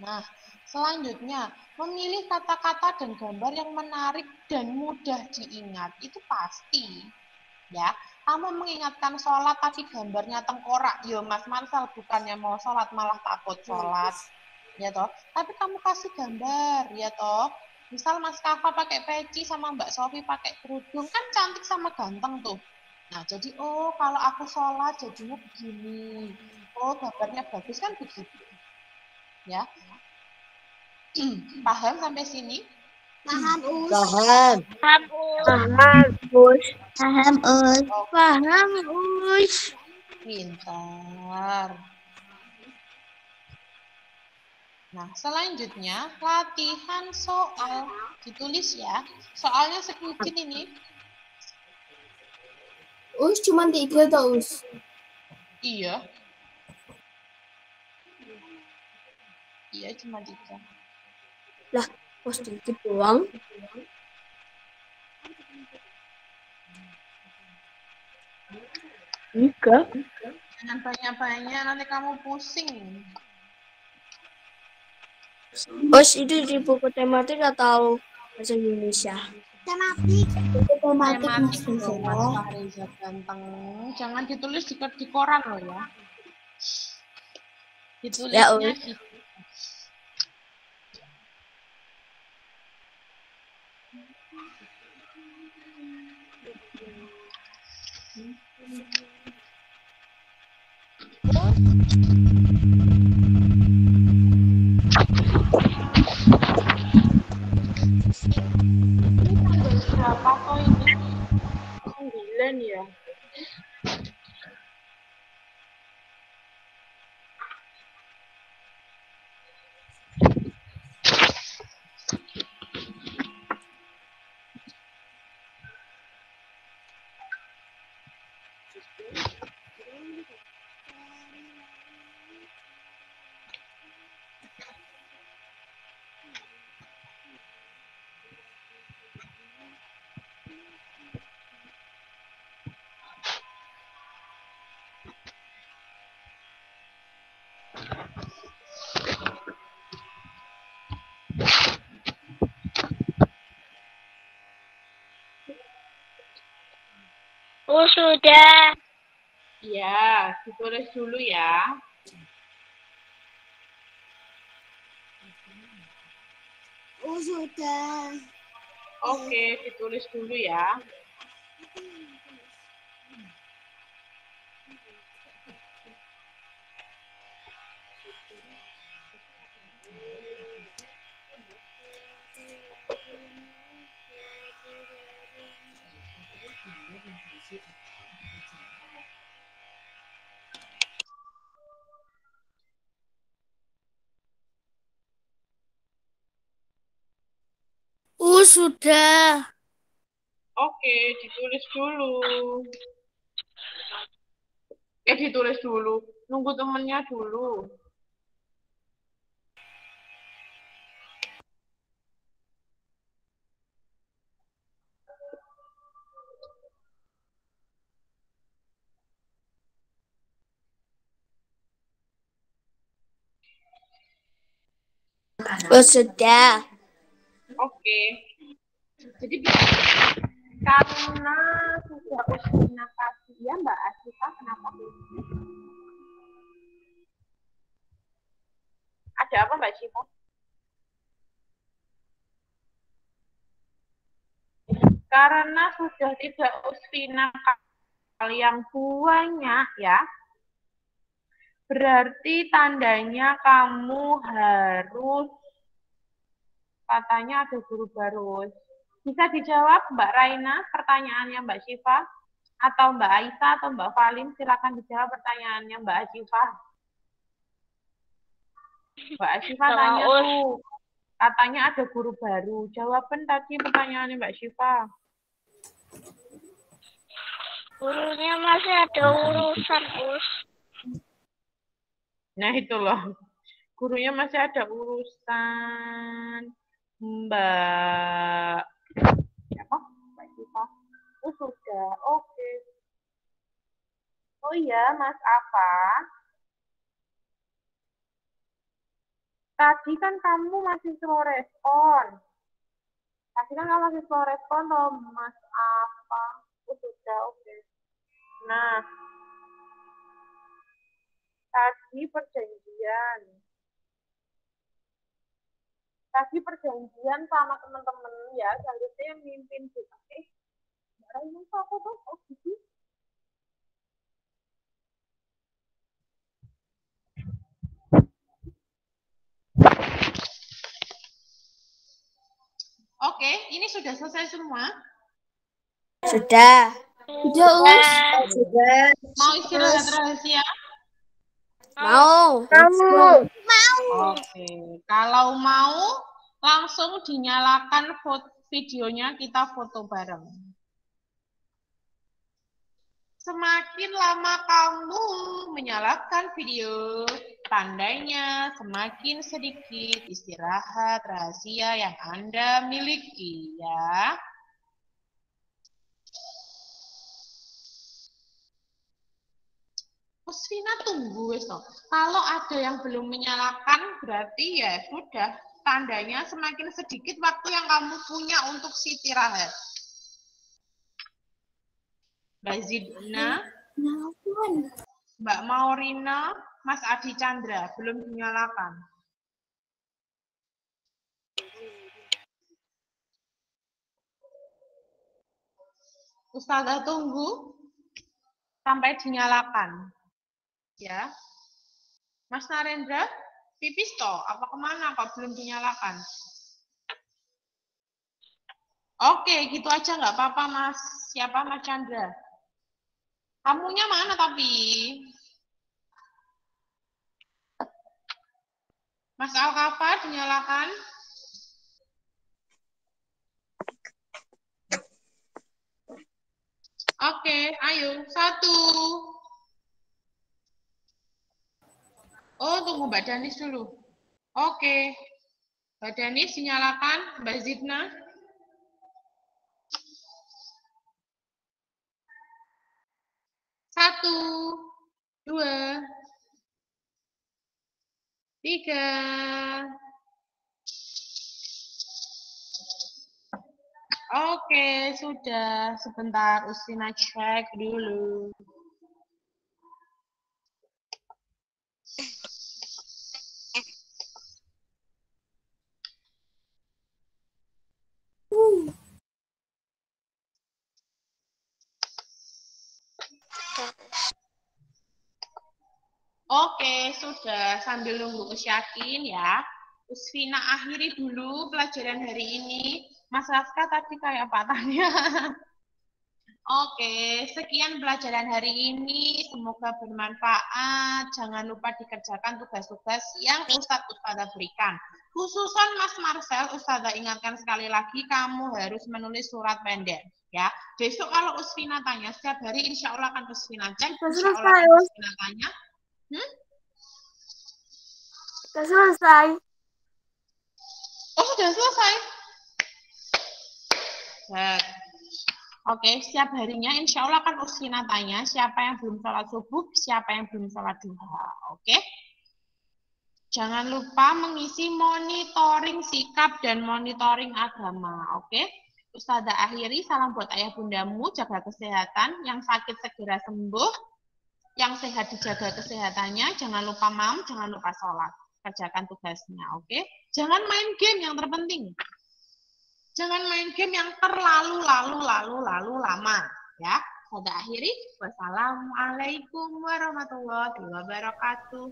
Nah, selanjutnya, memilih kata-kata dan gambar yang menarik dan mudah diingat. Itu pasti. Ya, kamu mengingatkan sholat tapi gambarnya tengkorak. Yo, Mas Marcel bukannya mau sholat malah takut sholat. Ya toh, tapi kamu kasih gambar, ya toh. Misal Mas Kafa pakai peci sama Mbak Sofi pakai kerudung, kan cantik sama ganteng tuh. Nah, jadi oh kalau aku sholat jadinya begini. Oh, gambarnya bagus kan begitu. Ya. Paham sampai sini? Paham, Us. Paham. Paham, Us. Paham, Us. Oh, Paham, Us. pintar. Nah, selanjutnya latihan soal. Ditulis ya. Soalnya sedikit ini. Us cuma 3 toh, Us. Iya. Iya, cuma 3. Lah, kok sedikit doang? Tiga. Jangan banyak-banyak, nanti kamu pusing. Us, itu di buku tematik atau bahasa Indonesia? Tematik. Tematik, Mas Tematik dong, Mas Rizal. Fahriza ganteng. Jangan ditulis di koran loh ya. Ditulisnya Ya, gitu. Ini tanggal berapa kok ini? 9 ya. Oh, sudah. Iya, ditulis dulu ya. Oh, sudah. Oke, ditulis dulu ya. Sudah. Oke, ditulis dulu. Ditulis dulu. Nunggu temennya dulu. Oh, sudah. Oke. Jadi karena sudah usia kasih ya Mbak Asita, kenapa? ada apa Mbak Syifa? Karena sudah tidak Usfina yang banyak ya, berarti tandanya kamu harus, katanya ada guru baru. Bisa dijawab Mbak Raina pertanyaannya Mbak Syifa? Atau Mbak Aisyah atau Mbak Valim, silakan dijawab pertanyaannya Mbak Syifa. Mbak Syifa tanya tuh, katanya ada guru baru. Jawaban tadi pertanyaannya Mbak Syifa. Gurunya masih ada urusan, Us. Nah itu loh, gurunya masih ada urusan. Mbak siapa? Mbak Syifa. Oh sudah, oke. Oh iya, Mas apa? Tadi kan kamu masih slow respon. Tadi kan kamu masih slow respon loh, Mas apa? Oh sudah, oke. Nah, tadi perjanjian. Tadi perjanjian sama teman-teman ya, selanjutnya yang mimpin juga. Mbak aku tuh, oh gitu. Oke, ini sudah selesai semua. Sudah. Udah, Us. Sudah. Mau istirahat rahasia? Mau. Oke, kalau mau langsung dinyalakan videonya, kita foto bareng. Semakin lama kamu menyalakan video, tandanya semakin sedikit istirahat rahasia yang Anda miliki, ya. Usfina tunggu, kalau ada yang belum menyalakan, berarti ya sudah, tandanya semakin sedikit waktu yang kamu punya untuk istirahat. Mbak Zidna, Mbak Maurina, Mas Adi Chandra, belum dinyalakan. Ustazah tunggu sampai dinyalakan. Ya. Mas Narendra, pipis toh? Apa kemana kok belum dinyalakan? Oke, gitu aja nggak apa-apa Mas. Siapa Mas Chandra? Kamunya mana tapi? Mas Alkafa dinyalakan? Oke, ayo. 1. Oh, tunggu Mbak Danis dulu. Oke. Mbak Danis dinyalakan. Mbak Zidna? Satu, 2, 3. Oke, sudah. Sebentar, Ustina cek dulu. Oke, sudah. Sambil nunggu Usyakin ya. Usfina akhiri dulu pelajaran hari ini. Mas Raska tadi kayak patahnya. Oke, sekian pelajaran hari ini. Semoga bermanfaat. Jangan lupa dikerjakan tugas-tugas yang Ustadzah berikan. Khususan Mas Marcel, Ustadzah ingatkan sekali lagi, kamu harus menulis surat pendek. Ya, besok kalau Usfina tanya, setiap hari insya Allah akan Usfina cek. Insya Allah akan Usfina tanya. Sudah selesai. Oh, sudah selesai. Oke, setiap harinya insya Allah akan Usfina tanya siapa yang belum sholat subuh, siapa yang belum sholat duha. Oke? Jangan lupa mengisi monitoring sikap dan monitoring agama. Oke? Ustazah akhiri, salam buat ayah bundamu, jaga kesehatan, yang sakit segera sembuh, yang sehat dijaga kesehatannya, jangan lupa jangan lupa sholat. kerjakan tugasnya, oke? Jangan main game yang terpenting. Jangan main game yang terlalu lama, ya. Saya akhiri. Wassalamualaikum warahmatullahi wabarakatuh.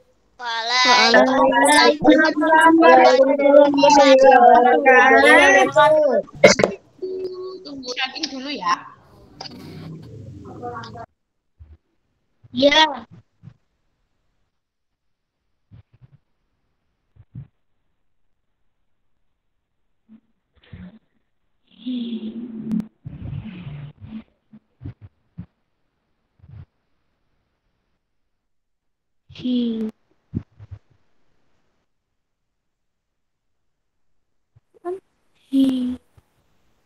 Tunggu chatting dulu ya. Ya.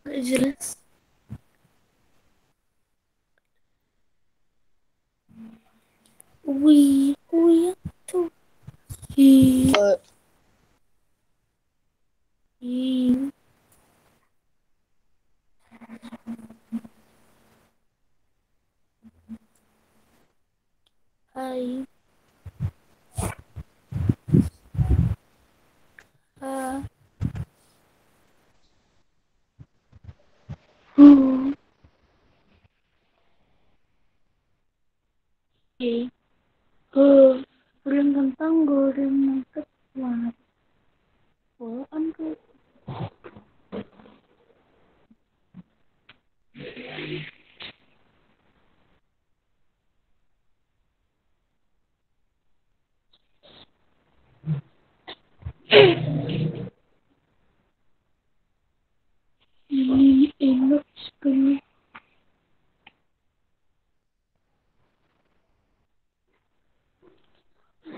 Nggak jelas. Tuh. Hai. Goreng kentang, goreng nangka, apaan tuh? Ini enak sekali.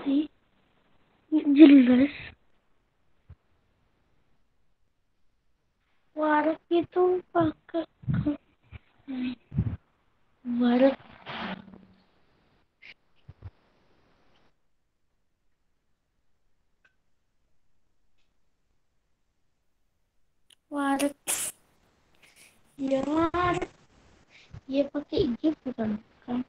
Sih, jelas. Warak itu pakai warak. Warak. Ya warak. Ya pakai IG bukan kan?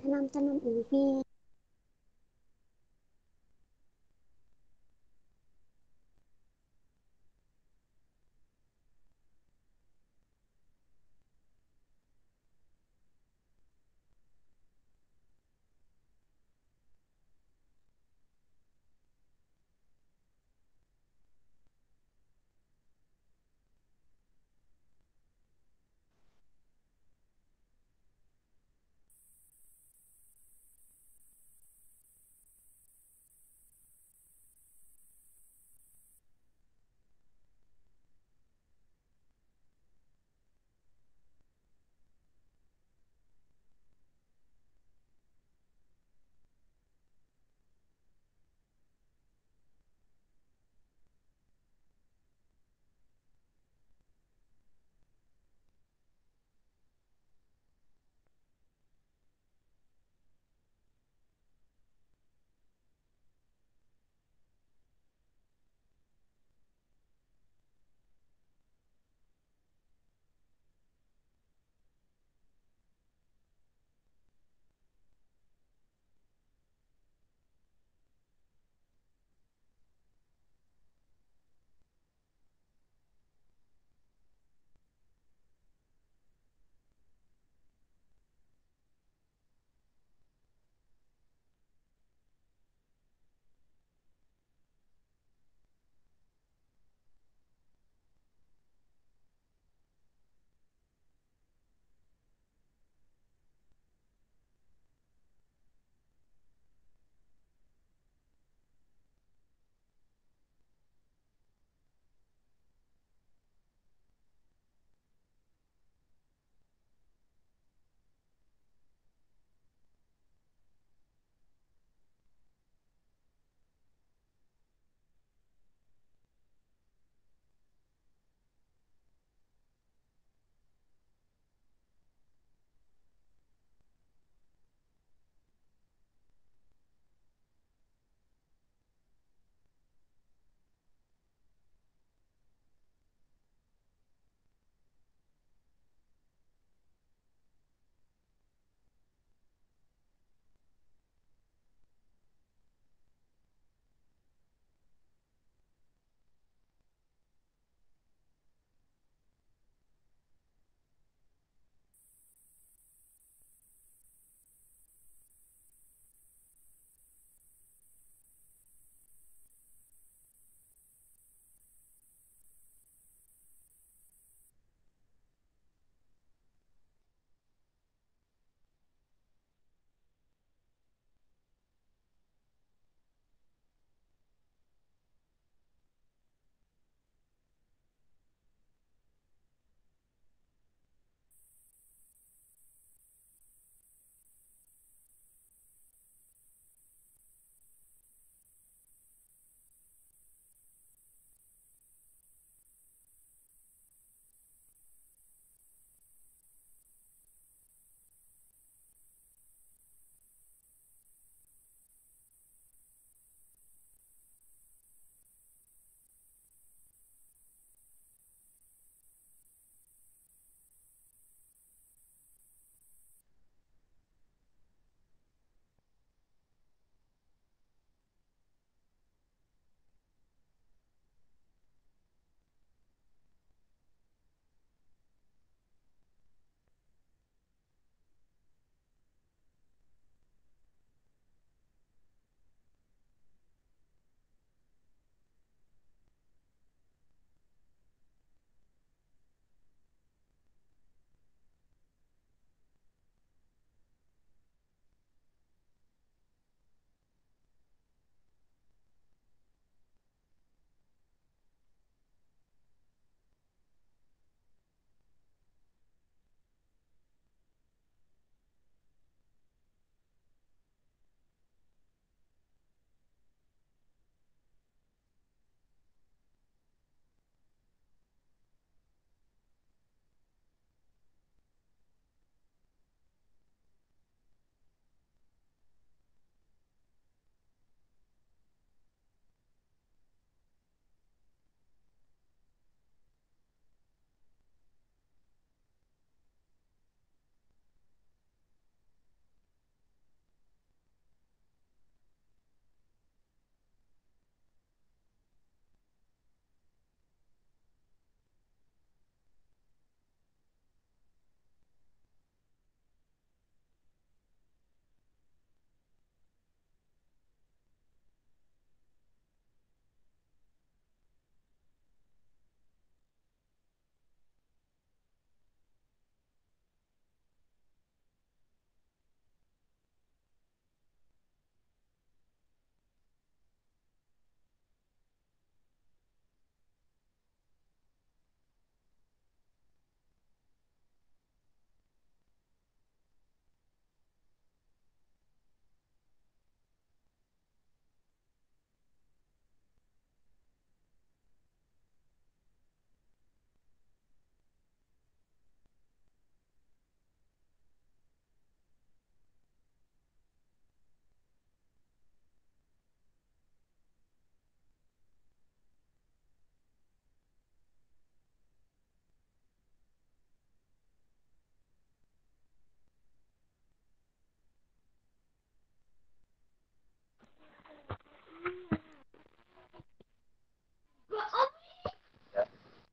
Tanam-tanam ubi.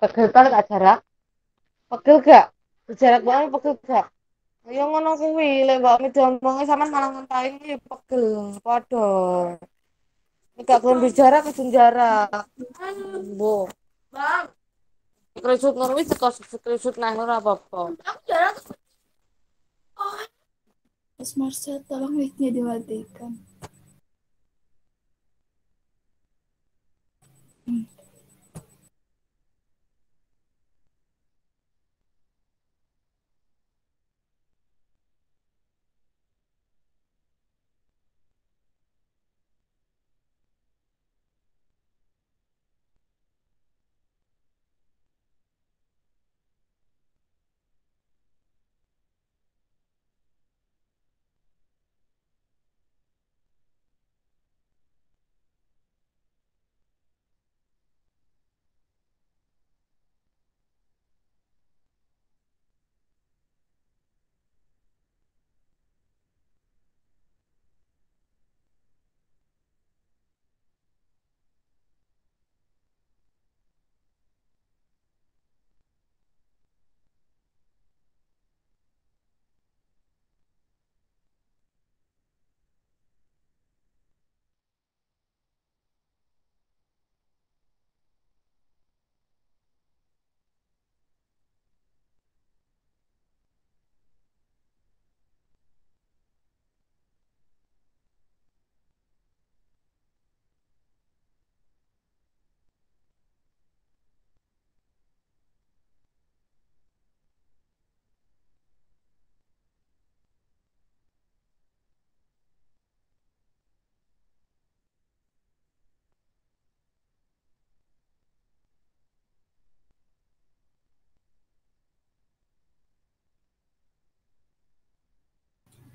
Pegel banget gak jarak? Pegel gak? Jarak banget pegel gak? Ya ngono kuwi, lek mbak mi diomongi sampean malah ngenteni iki pegel padha. Nek gak gelem bicara kudu jarak. Mbo. Bang, krisut ngono wis teko krisut nang ora apa-apa. Mas Marcel, tolong mic-nya dimatikan.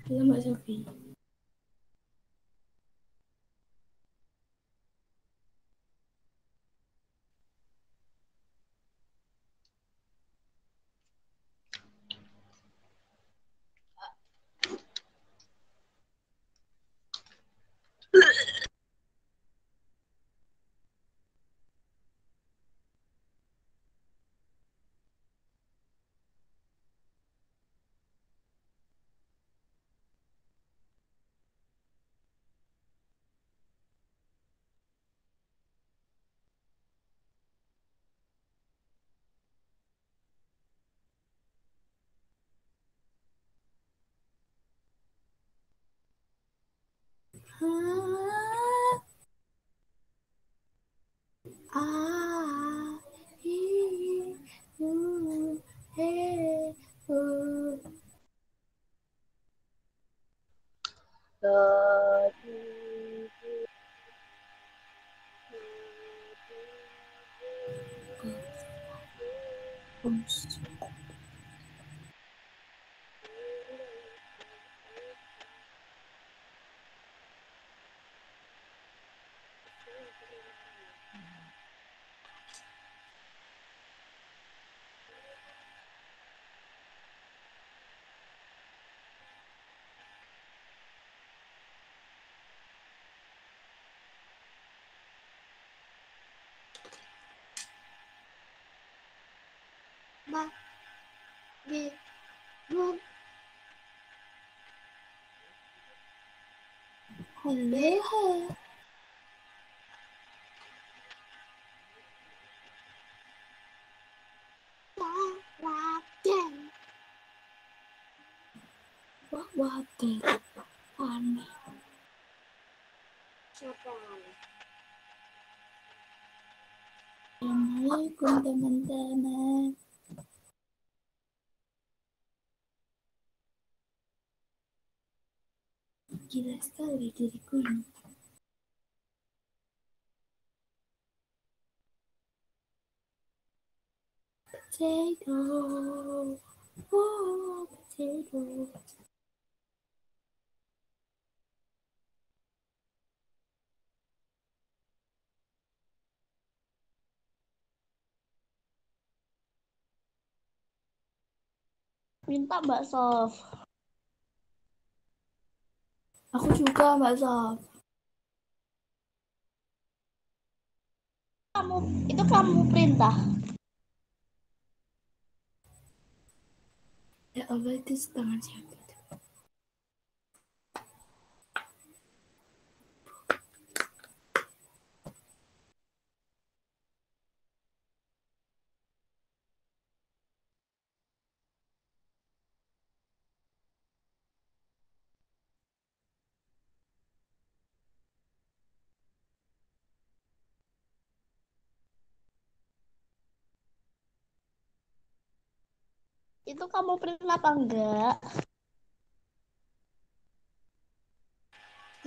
Halo Mbak Sofi. Halo. Wah, water. Aneh. Assalamualaikum teman-teman. Gila sekali diriku ini. Potato. Oh, potato. Minta Mbak Sof. Aku juga Mbak Sof. Itu kamu perintah. Allah itu tangan siapa? Itu kamu print apa enggak?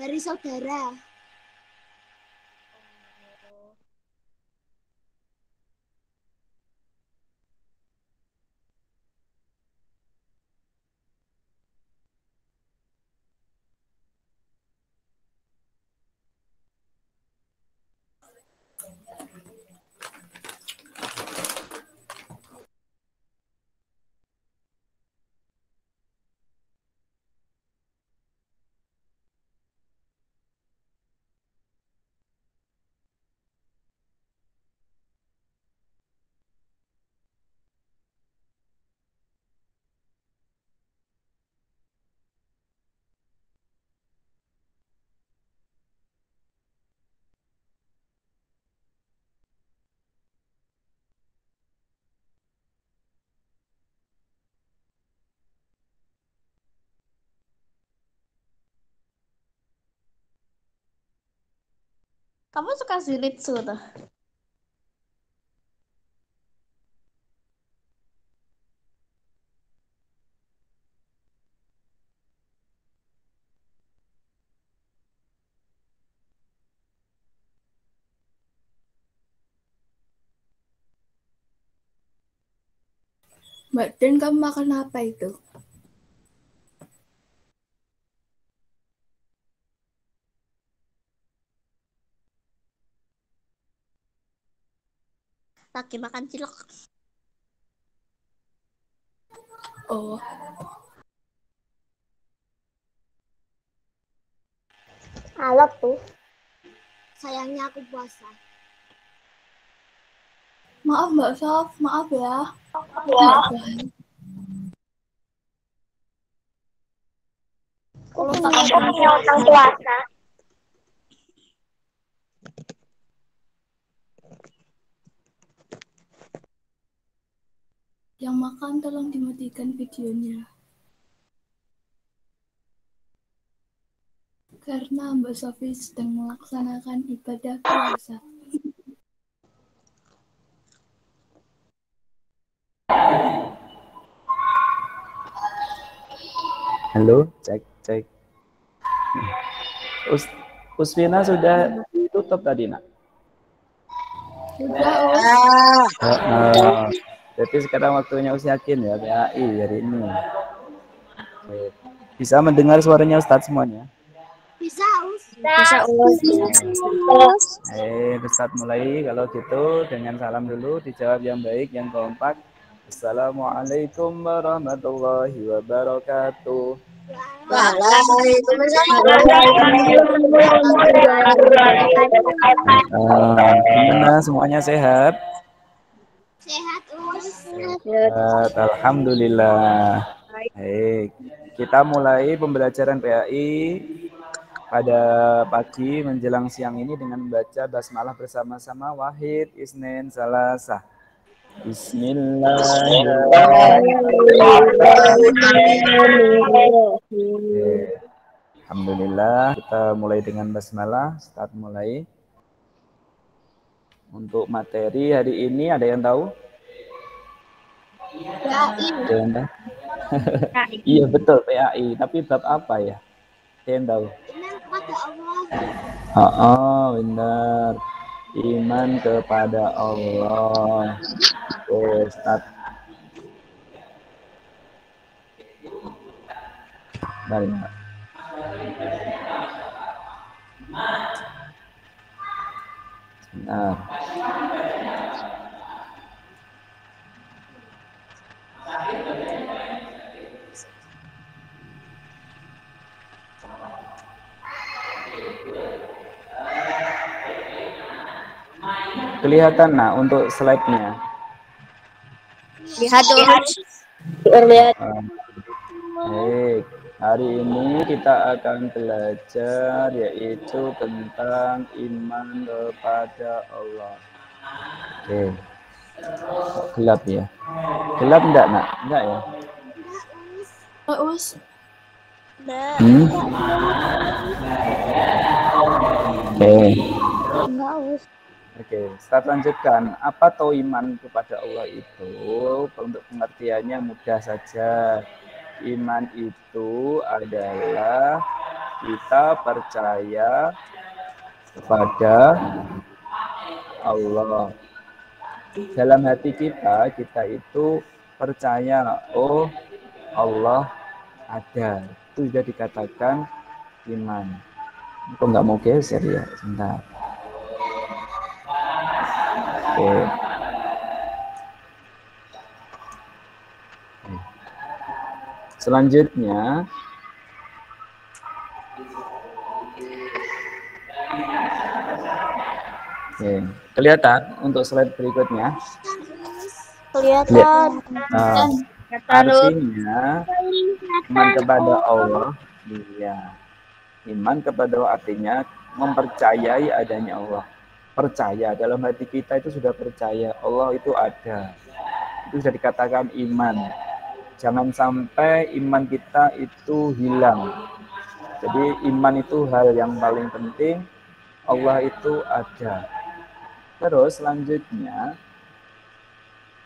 Dari saudara. Kamu suka Zenitsu tuh? Mbak Den, kamu makan apa itu? Lagi makan cilok. Oh, Alot tuh. sayangnya aku puasa. Maaf Mbak Sof, maaf ya. Nggak boleh. Aku punya utang puasa. Yang makan tolong dimatikan videonya. Karena Mbak Sofi sedang melaksanakan ibadah puasa. Halo, cek, cek. Usfina sudah ditutup tadi, nak? Udah, Us. Jadi sekarang waktunya Yakin ya, PAI hari ini. Oke. Bisa mendengar suaranya Ustadz semuanya? Bisa, Us. Bisa Ustadz mulai kalau gitu dengan salam dulu, dijawab yang baik, yang kompak. Assalamualaikum warahmatullahi wabarakatuh. Gimana semuanya sehat? Sehat, Us. Sehat, alhamdulillah. Baik, kita mulai pembelajaran PAI pada pagi menjelang siang ini dengan membaca basmalah bersama-sama. Wahid, Isnin, Salasah. Bismillahirrahmanirrahim. Alhamdulillah, kita mulai dengan basmalah. Start mulai. Untuk materi hari ini ada yang tahu? PAI. Ada yang tahu? Iya betul PAI, tapi bab apa ya? Ada yang tahu? Iman kepada Allah. Benar. Iman kepada Allah. Ustaz. Baik. Benar. Kelihatan nah untuk slide-nya. Lihat, Us. Lihat. Baik, hari ini kita akan belajar yaitu tentang iman kepada Allah. Oke. Gelap ya? Gelap enggak, Nak? Enggak ya? Us. Hmm? Oke. Enggak, Us. Oke, kita lanjutkan. Apa tahu iman kepada Allah itu? Untuk pengertiannya mudah saja. Iman itu adalah kita percaya kepada Allah. Dalam hati kita itu percaya, oh Allah ada. Itu sudah dikatakan iman. Kok nggak mau geser ya? Sebentar. Oke. Selanjutnya, oke. Kelihatan untuk slide berikutnya. Kelihatan. Nah, artinya iman kepada Allah, iya. Iman kepada Allah artinya mempercayai adanya Allah. Percaya dalam hati kita itu sudah percaya Allah itu ada. Itu sudah dikatakan iman. Jangan sampai iman kita itu hilang. Jadi iman itu hal yang paling penting. Allah itu ada. Terus selanjutnya,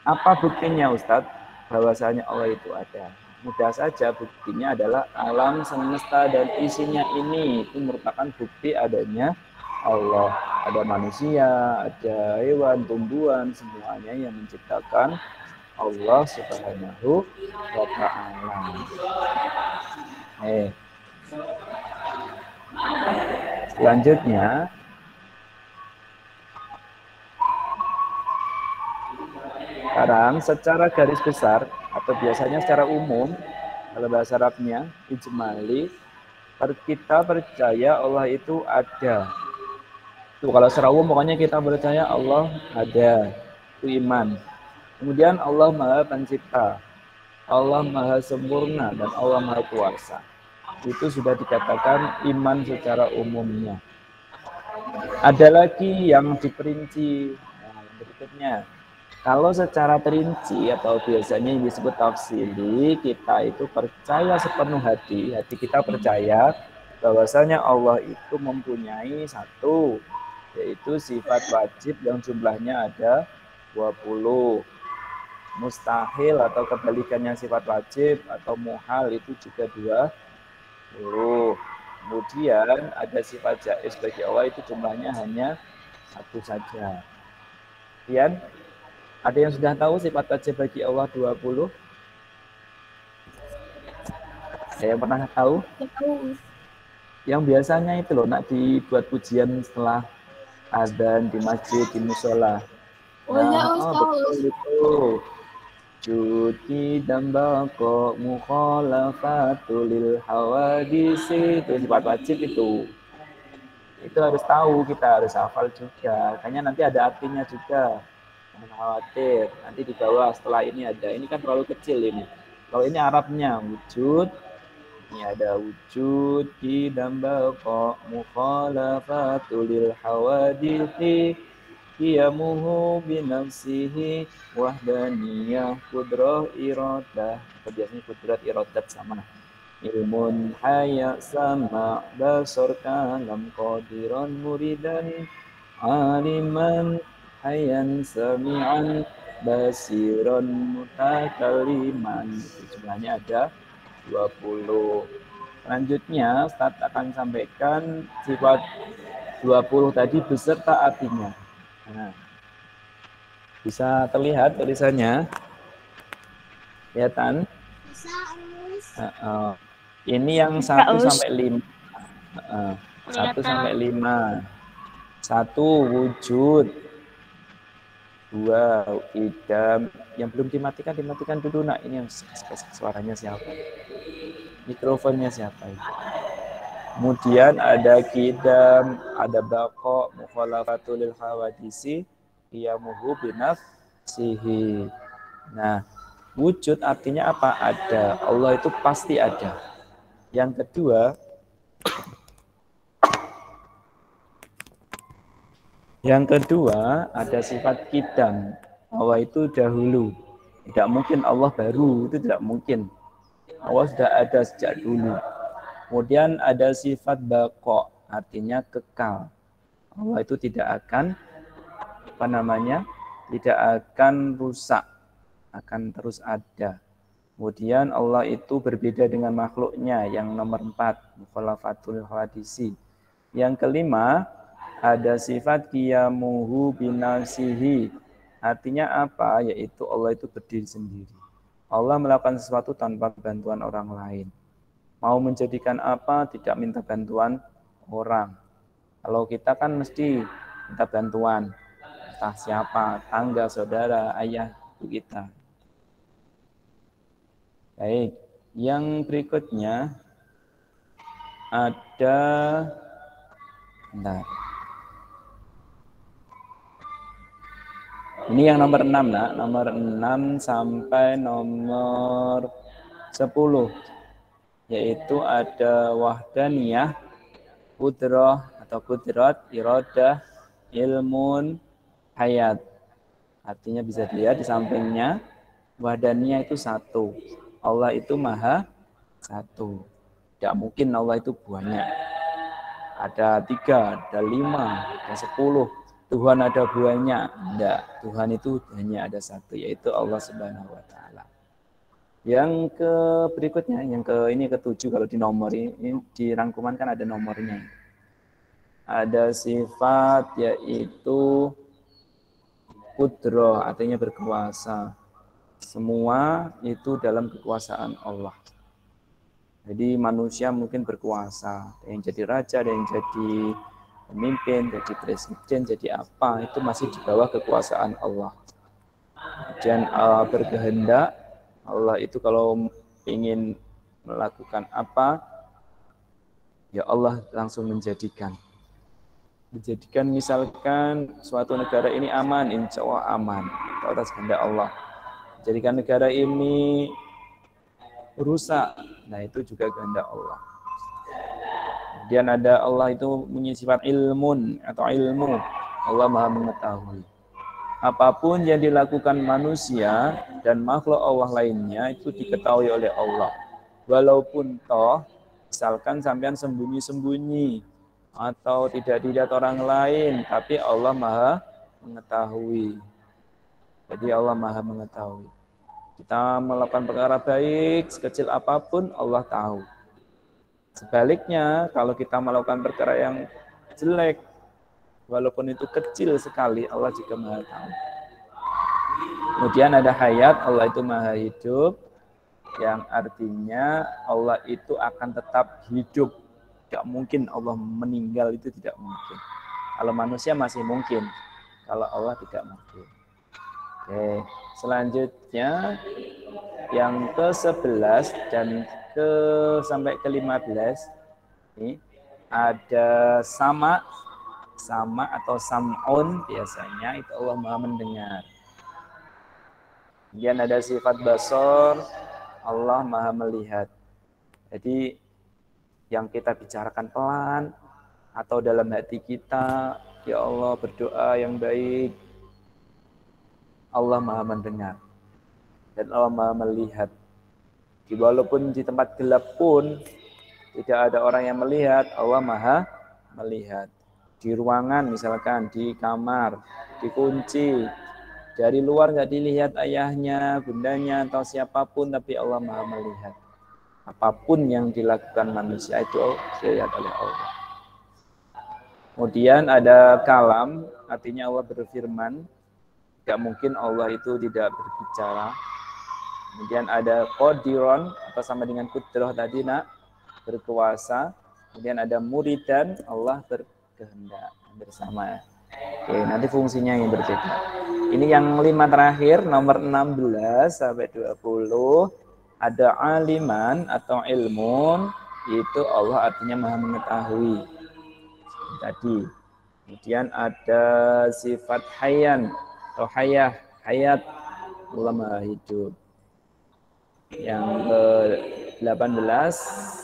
apa buktinya Ustadz bahwasanya Allah itu ada? Mudah saja, buktinya adalah alam semesta dan isinya ini itu merupakan bukti adanya Allah. Ada manusia, ada hewan, tumbuhan, semuanya yang menciptakan Allah Subhanahu wa Ta'ala. Selanjutnya, sekarang secara garis besar atau biasanya secara umum, kalau bahasa Arabnya ijmali, kita percaya Allah itu ada. Itu kalau secara umum pokoknya kita percaya Allah ada. Itu iman. Kemudian Allah Maha Pencipta, Allah Maha Sempurna, dan Allah Maha Kuasa. Itu sudah dikatakan iman secara umumnya. Ada lagi yang diperinci. Nah, berikutnya, kalau secara terinci atau biasanya yang disebut tafsiri, kita itu percaya sepenuh hati kita percaya bahwasanya Allah itu mempunyai satu, yaitu sifat wajib yang jumlahnya ada 20. Mustahil atau kebalikannya sifat wajib atau muhal itu juga 20. Kemudian ada sifat jaiz bagi Allah itu jumlahnya hanya satu saja. Kemudian ada yang sudah tahu sifat wajib bagi Allah 20? Ada yang pernah tahu? Yang biasanya itu loh, nak dibuat pujian setelah adzan di masjid, di musola. Oh ya, betul itu. Cuti dan bako mukhalafatul lil hawadisi, itu sifat wajib itu. Itu harus tahu, kita harus hafal juga. Kayaknya nanti ada artinya juga. Jangan khawatir, nanti di bawah setelah ini ada. Ini kan terlalu kecil ini. Kalau ini Arabnya wujud, ini ada wujud dan bako mukhalafatul lil hawadisi. Qiyamuhu binafsihi wahdaniyah kudrah iradah. Biasanya kudrat iradat sama. Ilmun haya sama basar kalam qadiran muridan aliman hayan sami'an basiran mutakaliman. Jumlahnya ada 20. Selanjutnya Ustaz akan sampaikan sifat 20 tadi beserta artinya. Nah, bisa terlihat tulisannya, kelihatan? Ini yang 1 sampai 5. 1 sampai 5. 1 wujud. 2 idam. Yang belum dimatikan dulu nak. Ini yang suaranya siapa? Mikrofonnya siapa ini? Kemudian ada kidam, ada bako, mukhalafatul lil hawadisi, qiyamuhu binafsihi. Nah, Wujud artinya apa? Ada. Allah itu pasti ada. Yang kedua ada sifat kidam. Allah itu dahulu. Tidak mungkin Allah baru, itu tidak mungkin. Allah sudah ada sejak dulu. Kemudian ada sifat baqo, artinya kekal. Allah itu tidak akan tidak akan rusak, akan terus ada. Kemudian Allah itu berbeda dengan makhluknya. Yang nomor 4, mukhalafatul hadisi. Yang kelima, ada sifat qiyamuhu binafsihi. Artinya apa? Yaitu Allah itu berdiri sendiri. Allah melakukan sesuatu tanpa bantuan orang lain. Mau menjadikan apa? Tidak minta bantuan orang. Kalau kita kan mesti minta bantuan. Entah siapa, tangga, saudara, ayah, ibu kita. Baik, yang berikutnya ada ini yang nomor 6, nak. Nomor 6 sampai nomor 10. Yaitu ada wahdaniyah, qudrah atau qudrat, iradah, ilmun, hayat. Artinya bisa dilihat di sampingnya, wahdaniyah itu satu. Allah itu maha satu. Tidak mungkin Allah itu banyak. Ada 3, ada 5, ada 10. Tuhan ada banyak. Tidak. Tuhan itu hanya ada satu, yaitu Allah Subhanahu wa Ta'ala. Yang berikutnya, ini ke-7 kalau di nomor ini di rangkuman kan ada nomornya. Ada sifat yaitu qudrah, artinya berkuasa. Semua itu dalam kekuasaan Allah. Jadi manusia mungkin berkuasa, ada yang jadi raja, ada yang jadi pemimpin, jadi presiden, jadi apa, itu masih di bawah kekuasaan Allah. Dan berkehendak, Allah itu kalau ingin melakukan apa, ya Allah langsung menjadikan. Menjadikan misalkan suatu negara ini aman, insya Allah aman, itu atas kehendak Allah. Jadikan negara ini rusak, nah itu juga kehendak Allah. Kemudian ada Allah itu punya sifat ilmun atau ilmu. Allah maha mengetahui. Apapun yang dilakukan manusia dan makhluk Allah lainnya itu diketahui oleh Allah. Walaupun toh, misalkan sampean sembunyi-sembunyi atau tidak dilihat orang lain, tapi Allah maha mengetahui. Jadi Allah maha mengetahui. Kita melakukan perkara baik, sekecil apapun Allah tahu. Sebaliknya, kalau kita melakukan perkara yang jelek, walaupun itu kecil sekali, Allah juga maha tahu. Kemudian ada hayat, Allah itu maha hidup, yang artinya Allah itu akan tetap hidup. Tidak mungkin Allah meninggal, itu tidak mungkin. Kalau manusia masih mungkin, kalau Allah tidak mungkin. Oke, selanjutnya yang ke-11 dan sampai ke-15 ini ada sama atau sam'un, biasanya itu Allah maha mendengar. Kemudian ada sifat basor, Allah maha melihat. Jadi yang kita bicarakan pelan atau dalam hati kita, ya Allah berdoa yang baik, Allah maha mendengar dan Allah maha melihat. Walaupun di tempat gelap pun tidak ada orang yang melihat, Allah maha melihat. Di ruangan misalkan, di kamar, dikunci, dari luar nggak dilihat ayahnya, bundanya, atau siapapun, tapi Allah maha melihat. Apapun yang dilakukan manusia itu dilihat oleh Allah. Kemudian ada kalam, artinya Allah berfirman. Tidak mungkin Allah itu tidak berbicara. Kemudian ada qadiron, atau sama dengan qudrah tadi, nak, berkuasa. Kemudian ada muridan, Allah berkehendak bersama. Oke, nanti fungsinya yang berbeda. Ini yang 5 terakhir, nomor 16 sampai 20. Ada aliman atau ilmun, itu Allah artinya maha mengetahui. Tadi. Kemudian ada sifat hayyan atau hayat, Allah maha hidup. Yang ke-18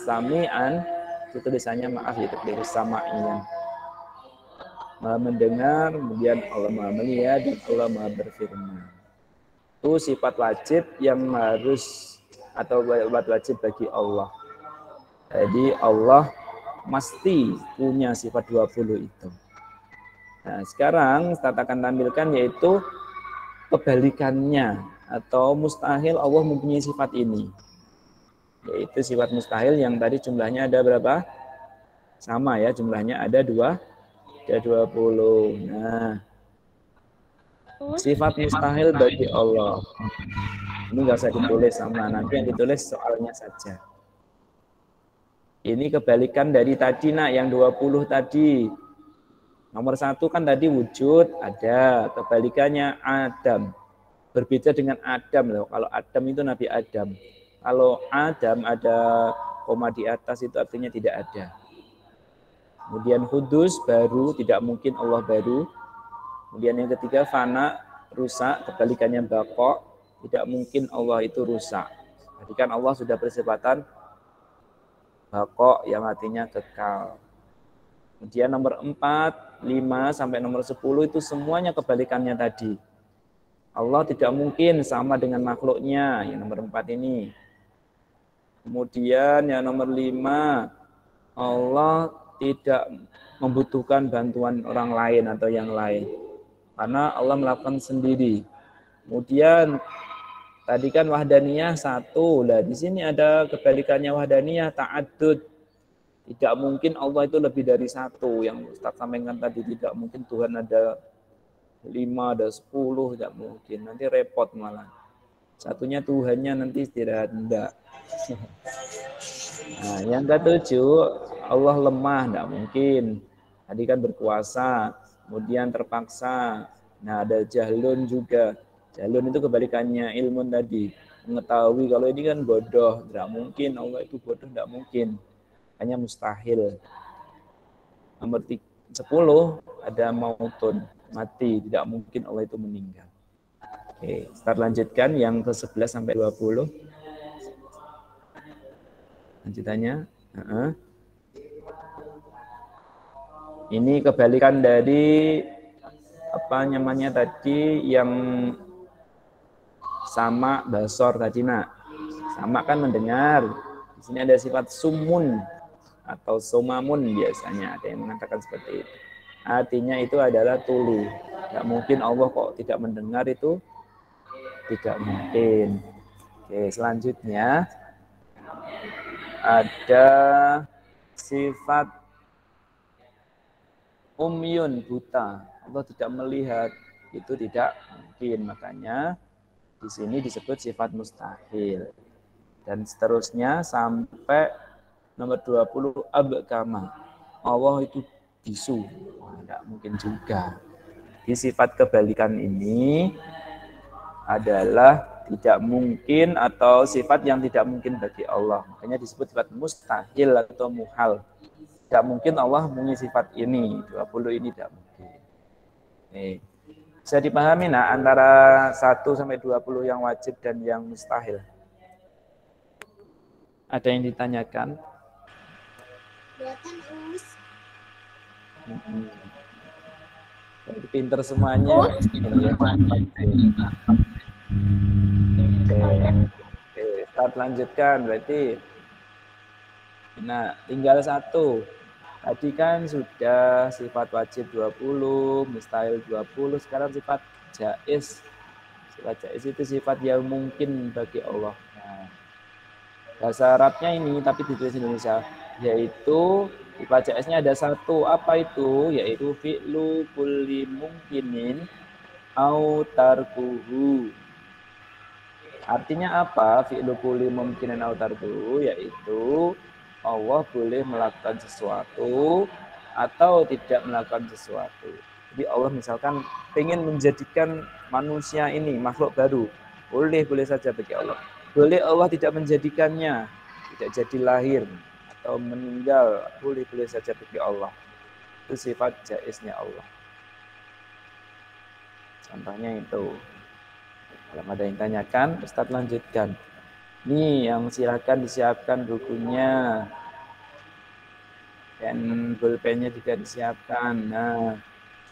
sami'an, itu tulisannya maaf itu keliru sama'in. Maha mendengar, kemudian Allah Maha melihat dan Allah Maha berfirman. Itu sifat wajib yang harus atau sifat wajib bagi Allah. Jadi Allah mesti punya sifat 20 itu. Nah, sekarang kita akan tampilkan yaitu kebalikannya atau mustahil Allah mempunyai sifat ini. Yaitu sifat mustahil yang tadi jumlahnya ada berapa? Sama ya, jumlahnya ada 20. Nah, sifat mustahil bagi Allah. Ini nggak usah ditulis sama, nanti yang ditulis soalnya saja. Ini kebalikan dari tadi nak, yang 20 tadi. Nomor 1 kan tadi wujud, ada. Kebalikannya Adam. Berbeda dengan Adam loh. Kalau Adam itu Nabi Adam. Kalau Adam ada koma di atas itu artinya tidak ada. Kemudian hudus, baru, tidak mungkin Allah baru. Kemudian yang ketiga fana, rusak, kebalikannya bako, tidak mungkin Allah itu rusak. Jadi kan Allah sudah bersifatan bako yang artinya kekal. Kemudian nomor 4, 5 sampai nomor 10 itu semuanya kebalikannya tadi. Allah tidak mungkin sama dengan makhluknya, yang nomor 4 ini. Kemudian yang nomor 5, Allah tidak membutuhkan bantuan orang lain atau yang lain. Karena Allah melakukan sendiri. Kemudian tadi kan wahdaniyah 1. Nah, di sini ada kebalikannya wahdaniyah ta'addud. Tidak mungkin Allah itu lebih dari 1. Yang Ustaz sampaikan tadi, tidak mungkin Tuhan ada 5, ada 10, tidak mungkin. Nanti repot malah. Satunya Tuhannya nanti tidak ada. Nah, yang ke-7, Allah lemah, tidak mungkin. Tadi kan berkuasa, kemudian terpaksa. Nah, ada jahlun juga. Jahlun itu kebalikannya ilmu tadi. Mengetahui, kalau ini kan bodoh, tidak mungkin. Allah itu bodoh, tidak mungkin. Hanya mustahil. Nomor 10, ada mautun, mati. Tidak mungkin Allah itu meninggal. Oke, start lanjutkan yang ke-11 sampai 20. Lanjutannya. Ini kebalikan dari apa namanya tadi yang sama basor tadi nak. Sama kan mendengar. Di sini ada sifat sumun atau somamun biasanya ada yang mengatakan seperti itu. Artinya itu adalah tuli. Tidak mungkin Allah kok tidak mendengar itu. Tidak mungkin. Oke, selanjutnya ada sifat umyun, buta. Allah tidak melihat, itu tidak mungkin. Makanya di sini disebut sifat mustahil. Dan seterusnya sampai nomor 20 abkama. Allah itu bisu. Tidak mungkin juga. Di sifat kebalikan ini adalah tidak mungkin atau sifat yang tidak mungkin bagi Allah. Makanya disebut sifat mustahil atau muhal. Tidak mungkin Allah mempunyai sifat ini. 20 ini tidak mungkin. Nih. Bisa dipahami nah antara 1 sampai 20 yang wajib dan yang mustahil? Ada yang ditanyakan? Pinter semuanya. Oke, start lanjutkan berarti. Nah, tinggal 1. Tadi kan sudah sifat wajib 20, mustahil 20, sekarang sifat jaiz. Sifat jaiz itu sifat yang mungkin bagi Allah. Nah, bahasa Arabnya ini tapi ditulis Indonesia, yaitu sifat jaiznya ada 1. Apa itu? Yaitu fi'lu kulli mungkinin au tarkuhu. Artinya apa? Fi'lu kulli mungkinin au tarkuhu, yaitu Allah boleh melakukan sesuatu atau tidak melakukan sesuatu. Jadi Allah misalkan ingin menjadikan manusia ini makhluk baru, boleh saja bagi Allah. Boleh Allah tidak menjadikannya, tidak jadi lahir atau meninggal, boleh saja bagi Allah. Itu sifat jaiznya Allah. Contohnya itu. Kalau ada yang tanyakan, Ustaz lanjutkan. Nih, yang silakan disiapkan bukunya. Dan pulpennya juga disiapkan. Nah,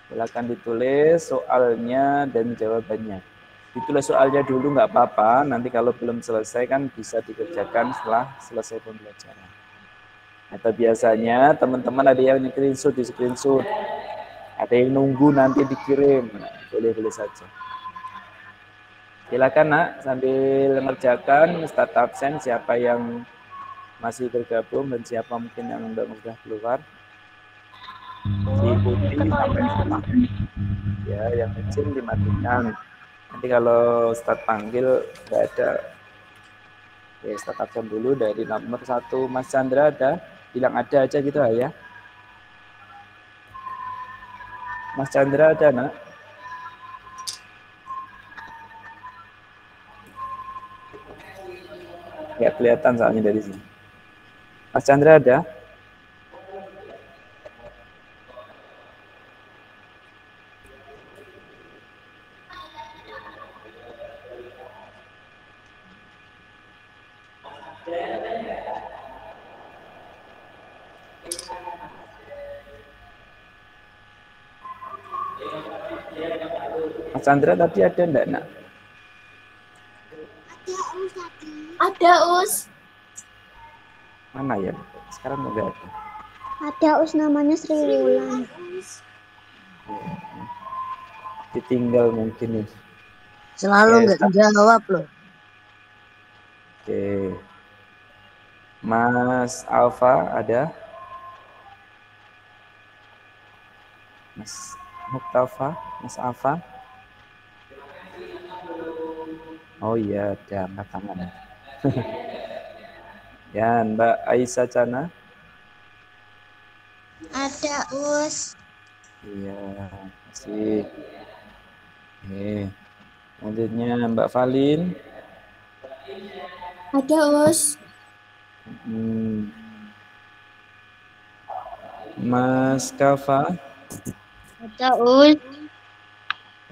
silakan ditulis soalnya dan jawabannya. Ditulis soalnya dulu nggak apa-apa. Nanti kalau belum selesai kan bisa dikerjakan setelah selesai pembelajaran. Atau biasanya teman-teman ada yang screenshot di screenshot. Ada yang nunggu nanti dikirim. Nah, boleh-boleh saja. Silakan nak sambil mengerjakan start absen siapa yang masih bergabung dan siapa mungkin yang sudah keluar. Diikuti sampai selesai. Ya, yang kecil dimatikan. Nanti kalau start panggil nggak ada. Oke, start absen dulu dari nomor 1 Mas Chandra ada. Bilang ada aja gitu ya. Mas Chandra ada nak? Nggak kelihatan soalnya dari sini. Mas Chandra ada? Mas Chandra tadi ada enggak nak? Ada, Us. Mana ya? Sekarang enggak ada. Ada Us namanya Sri Wulan. Ditinggal mungkin nih. Selalu nggak dijawab loh. Oke. Mas Alfa ada? Mas Muktafa, Mas Alfa? Oh iya, ada angkat tangan. Ya, Mbak Aisyah Cana? Ada Us. Iya, masih. Oke. Selanjutnya Mbak Valin. Ada, Us. Mas Kafa. Ada Us.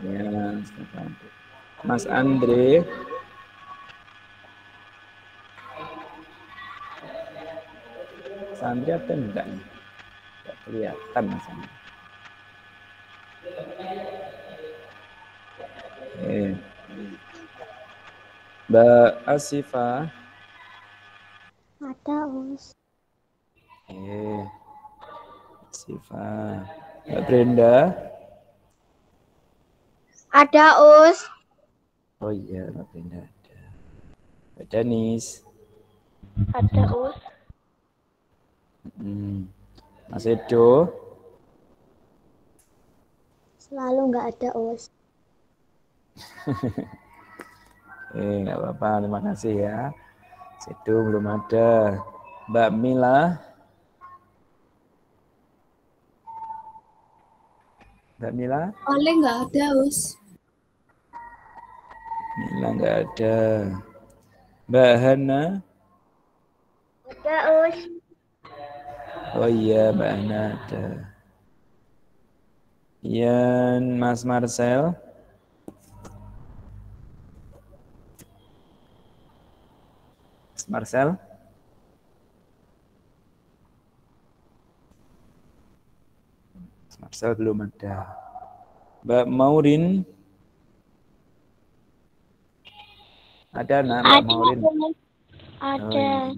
Ya, Mas Andre. Mas Andre ada enggak? Enggak kelihatan Mas Andre. Mbak Asifa. Ada Us. Asifa. Mbak Brenda. Ada Us. Oh iya, Mbak Brenda ada. Mbak Danis. Ada Us. Mas Edo. Selalu nggak ada Us. Nggak apa-apa, terima kasih ya. Situ belum ada. Mbak Mila. Mbak Mila? Oleh nggak ada, Us. Mila nggak ada. Mbak Hana? Ada Us. Oh iya, Mbak Hana ada. Ian, Mas Marcel? Mas Marcel? Mas Marcel belum ada. Mbak Maurin? Ada nak Mbak Maurin? Ada.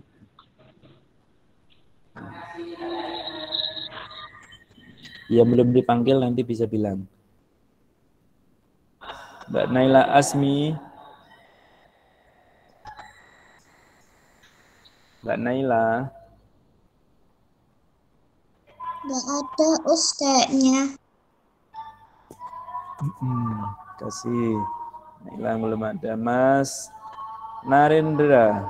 Yang belum dipanggil nanti bisa bilang. Mbak Naila Asmi. Mbak Naila. Nggak ada Us kayaknya. Kasih. Naila belum ada. Mas Narendra.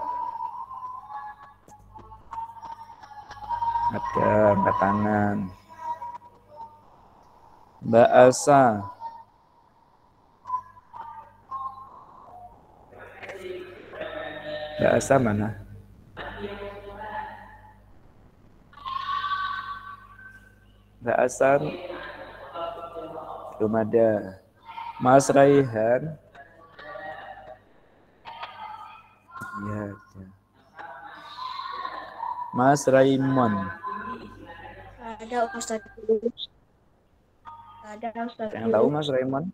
Ada, angkat tangan. Mbak Asa. Mbak Asa mana? Mbak Asa belum ada. Mas Raihan. Ya, ya. Mas Raymond. Ada Ustaz Yunus. Ada Ustaz Yang tahu Yunus. Mas Raymond?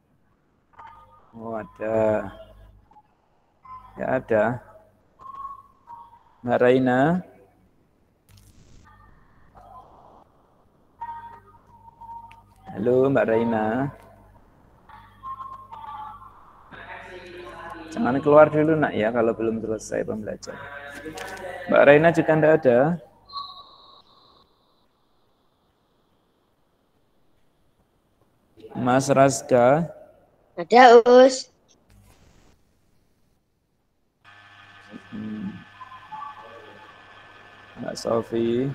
Oh, ada. Ya ada. Mbak Raina. Halo Mbak Raina. Jangan keluar dulu nak ya kalau belum selesai pembelajaran. Mbak Raina juga tidak ada. Mas Raska. Ada Us. Mbak Sofi.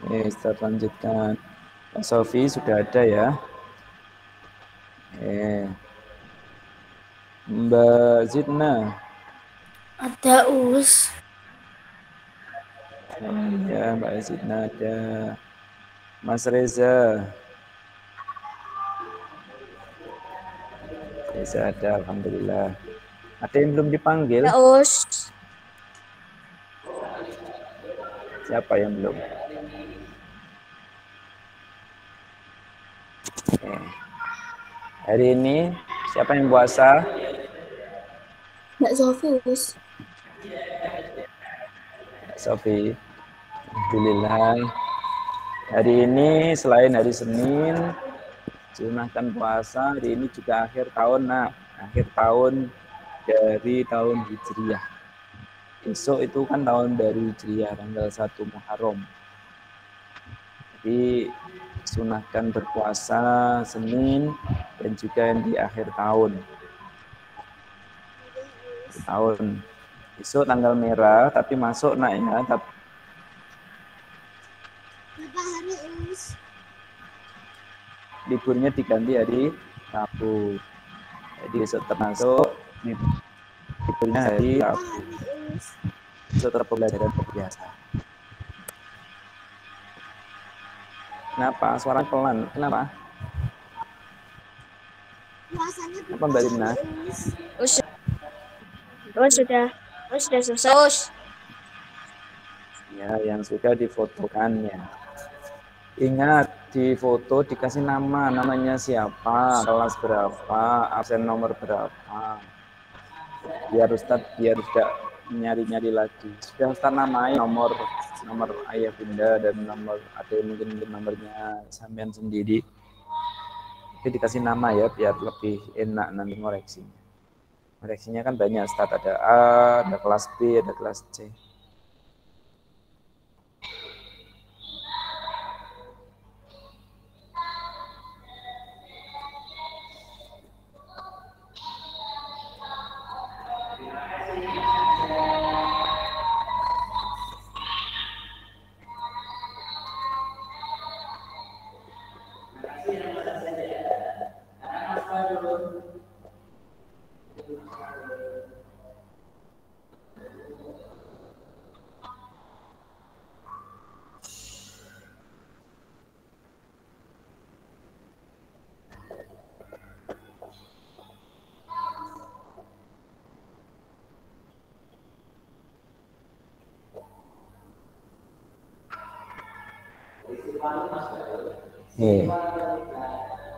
Kita lanjutkan. Mbak Sofi sudah ada ya. Mbak Zidna. Ada Us. Ya, Mbak Zidna ada. Mas Reza. Reza ada, alhamdulillah. Ada yang belum dipanggil? Ya Us. Siapa yang belum? Oke. Hari ini siapa yang puasa? Mbak Sofi Us. Sofi. Alhamdulillah. Hari ini selain hari Senin, sunahkan puasa. Hari ini juga akhir tahun, nak. Akhir tahun dari tahun Hijriah. Besok itu kan tahun dari Hijriah, tanggal 1 Muharram. Jadi sunahkan berpuasa Senin dan juga yang di akhir tahun. Besok tanggal merah, tapi masuk nak ya. Liburnya diganti hari Rabu. Jadi besok termasuk liburnya hari Rabu. Besok terpelajaran biasa. Kenapa? Suara pelan. Kenapa? Apa Mbak Rina? Sudah selesai Us. Ya, yang sudah difotokannya. Ingat, di foto dikasih nama, namanya siapa, kelas berapa, absen nomor berapa. Biar tidak nyari-nyari lagi. Sudah Ustaz namai nomor ayah bunda dan nomor ada mungkin nomornya sampean sendiri. Tapi dikasih nama ya biar lebih enak nanti ngoreksinya. Ngoreksinya kan banyak Ustaz, ada A, ada kelas B, ada kelas C.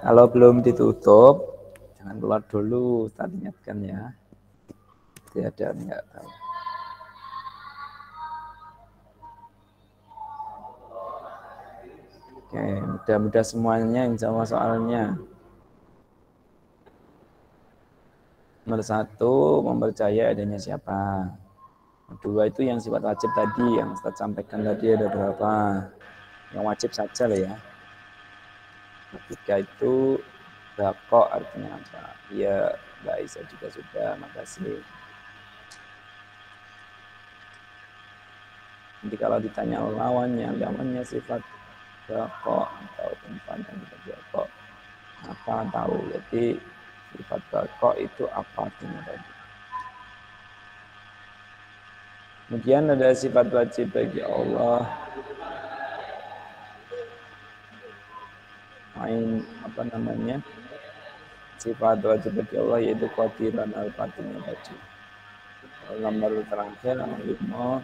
Kalau belum ditutup, jangan keluar dulu, tadi ingatkan ya. Tidak enggak tahu. Oke, mudah-mudah semuanya yang jawab soalnya. Nomor 1, mempercayai adanya siapa. Kedua itu yang sifat wajib tadi, yang Ustaz sampaikan tadi ada berapa. Yang wajib saja lah ya. Ketiga itu bakok artinya apa? Ya, Mbak Aisyah juga sudah, makasih. Nanti kalau ditanya lawannya sifat bakok atau tempat yang bakok, apa tahu? Jadi sifat bakok itu apa artinya tadi? Kemudian ada sifat wajib bagi Allah. Main apa namanya? Sifat wajib bagi Allah yaitu qadiran al-fatihnya tadi. Nomor terakhir, nomor 5.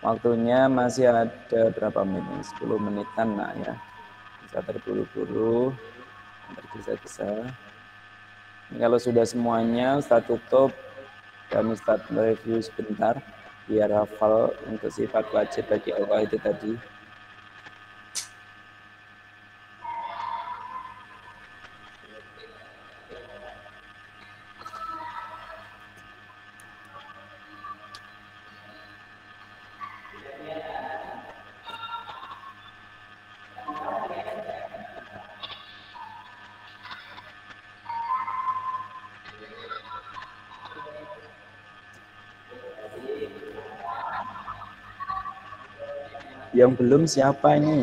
Waktunya masih ada berapa menit? 10 menitan nak ya. Bisa terburu-buru, tergesa-gesa. Kalau sudah semuanya, Ustaz tutup dan Ustaz mereview sebentar biar hafal untuk sifat wajib bagi Allah itu tadi. Yang belum siapa ini?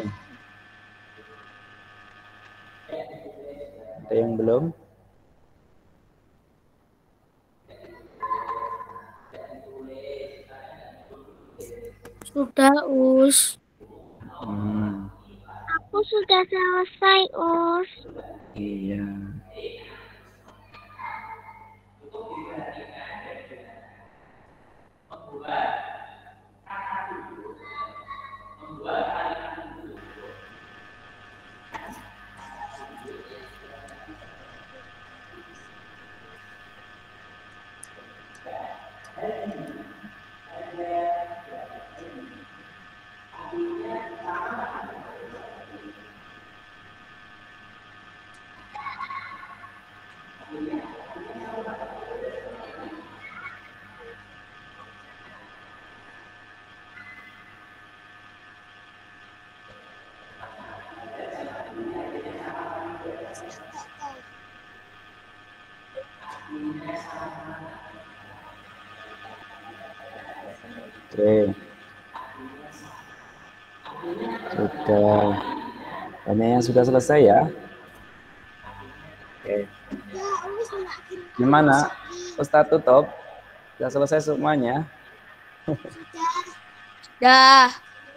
Ada yang belum? Sudah, Us. Aku sudah selesai, Us. Iya. Oke. Sudah. Banyak yang sudah selesai ya. Oke. Gimana? Ustaz tutup? Sudah selesai semuanya? Dah.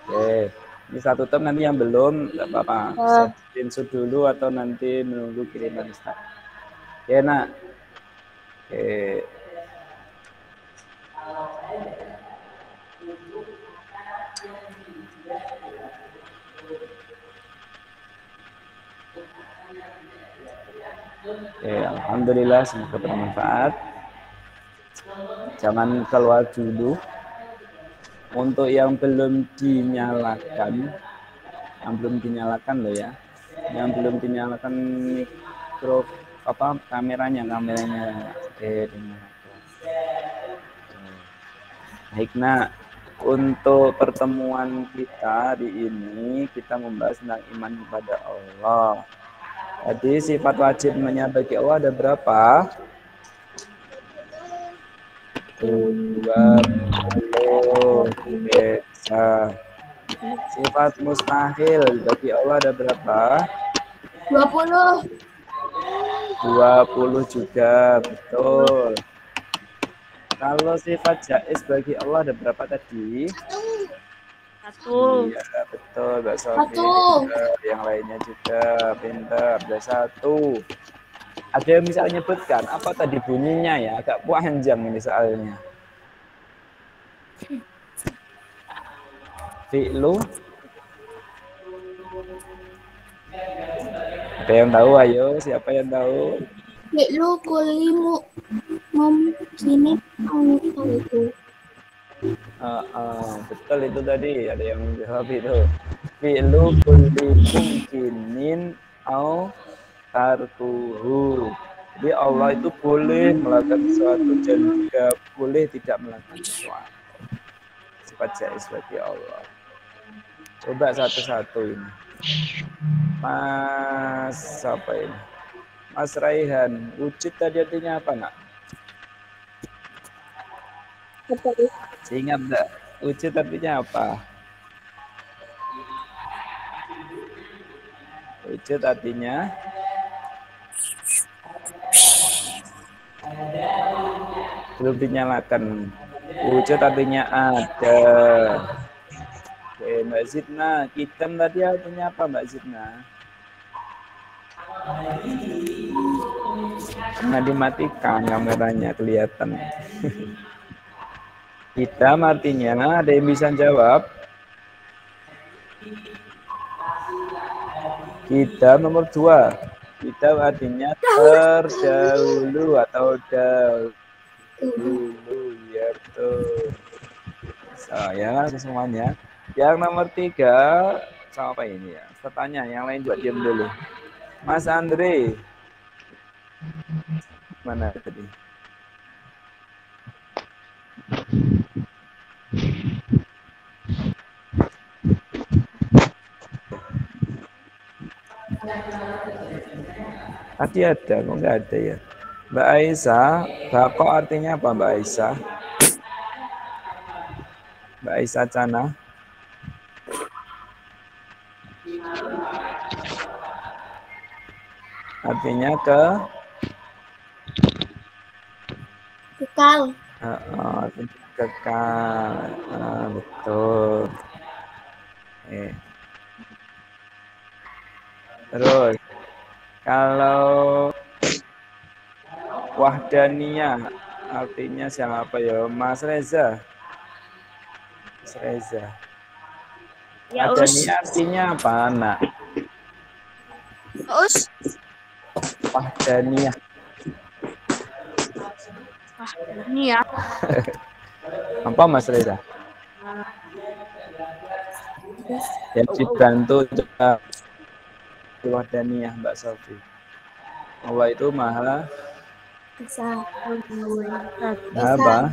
Oke. Ini saya tutup, nanti yang belum, tidak apa-apa. Screenshot dulu atau nanti menunggu kiriman Ustaz. Oke, nak. Oke. Oke, alhamdulillah semoga bermanfaat. Jangan keluar dulu. Untuk yang belum dinyalakan loh ya. Yang belum dinyalakan kameranya. Oke, dinyalakan. Baik, nak. Untuk pertemuan kita hari ini kita membahas tentang iman kepada Allah. Jadi sifat wajibnya bagi Allah ada berapa? 20. Bisa. Sifat mustahil bagi Allah ada berapa? 20. 20 juga, betul. Kalau sifat jaiz bagi Allah ada berapa tadi? 1. Iya, betul, Mbak Sofi. 1. Yang lainnya juga pintar, ada 1. Ada yang bisa menyebutkan apa tadi bunyinya ya? Agak panjang ini soalnya. Fi'lu. Ada yang tahu? Ayo, siapa yang tahu? Fi'lu kulli mumkinin itu. Betul itu tadi, ada yang menjawab itu. Fi'lu kulli mumkinin au tarkuhu. Jadi Allah itu boleh melakukan sesuatu dan juga boleh tidak melakukan sesuatu. Sifat jaiz bagi Allah. Coba satu-satu ini. Mas apa ini? Mas Raihan, wujud tadi artinya apa, nak? Ingat enggak? Wujud artinya apa? Wujud artinya belum dinyalakan. Wujud artinya ada. Oke, Mbak Zidna, kitam tadi artinya apa Mbak Zidna? Nah, dimatikan kameranya kelihatan. Hitam artinya, ada yang bisa jawab? Hitam nomor 2. Hitam artinya terdahulu atau dahulu. Ya betul. So, ya semuanya. Yang nomor 3, sama apa ini ya? Pertanyaan yang lain juga diam dulu. Mas Andre. Mana tadi? Tadi ada, kok nggak ada ya? Mbak Aisyah, bako artinya apa Mbak Aisyah? Mbak Aisyah Cana. Artinya Kekal. Kekal. Betul. Terus, kalau wahdaniyah artinya siapa ya? Mas Reza. Mas Reza. Ya, Wahdaniyah artinya apa, Nak? Us. Wahdaniyah. Ini ya. Apa Mas Reza? Ya dibantu juga wahdaniyah Mbak Sofi. Allah itu maha Esa. apa?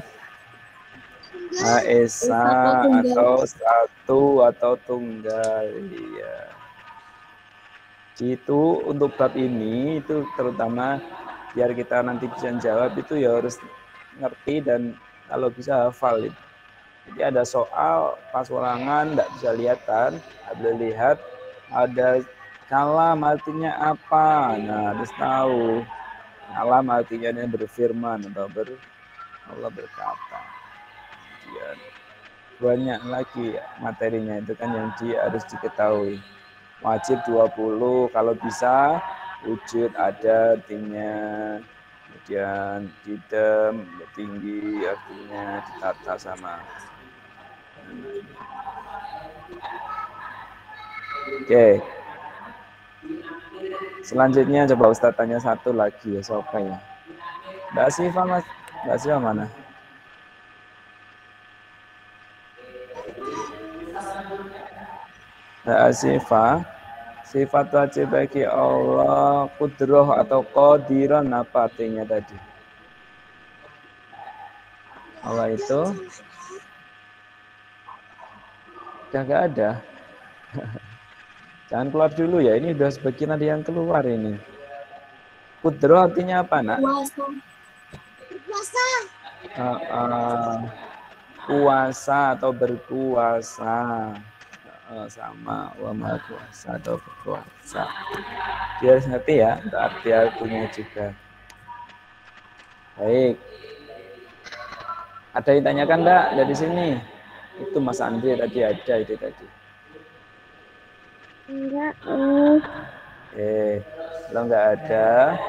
Maha Esa atau satu atau tunggal. Iya. Itu untuk bab ini itu terutama biar kita nanti bisa jawab itu ya harus ngerti dan kalau bisa hafal itu. Jadi ada soal pas ulangan nggak bisa lihat kan, nggak boleh lihat. Ada kalam artinya apa? Nah harus tahu. Kalam artinya ini berfirman atau Allah berkata. Kemudian banyak lagi materinya itu kan yang harus diketahui. Wajib 20 kalau bisa, wujud ada artinya, kemudian hidam tinggi artinya ditata sama. Oke. Selanjutnya coba Ustaz tanya satu lagi ya, siapa ya? Mbak Siva Mas, Mbak Siva mana? Mbak Siva, sifat wajib bagi Allah kudroh atau qadiran apa artinya tadi? Allah itu udah nggak ada. Jangan keluar dulu ya, ini udah sebagian ada yang keluar ini. Kudroh artinya apa, Nak? Kuasa. Kuasa. Kuasa atau berkuasa. Sama wa maha kuasa atau berkuasa. Dia harus ngerti ya, arti-artinya juga. Baik. Ada yang tanyakan enggak dari sini? Itu Mas Andre tadi ada itu tadi. Enggak, Kalau enggak ada,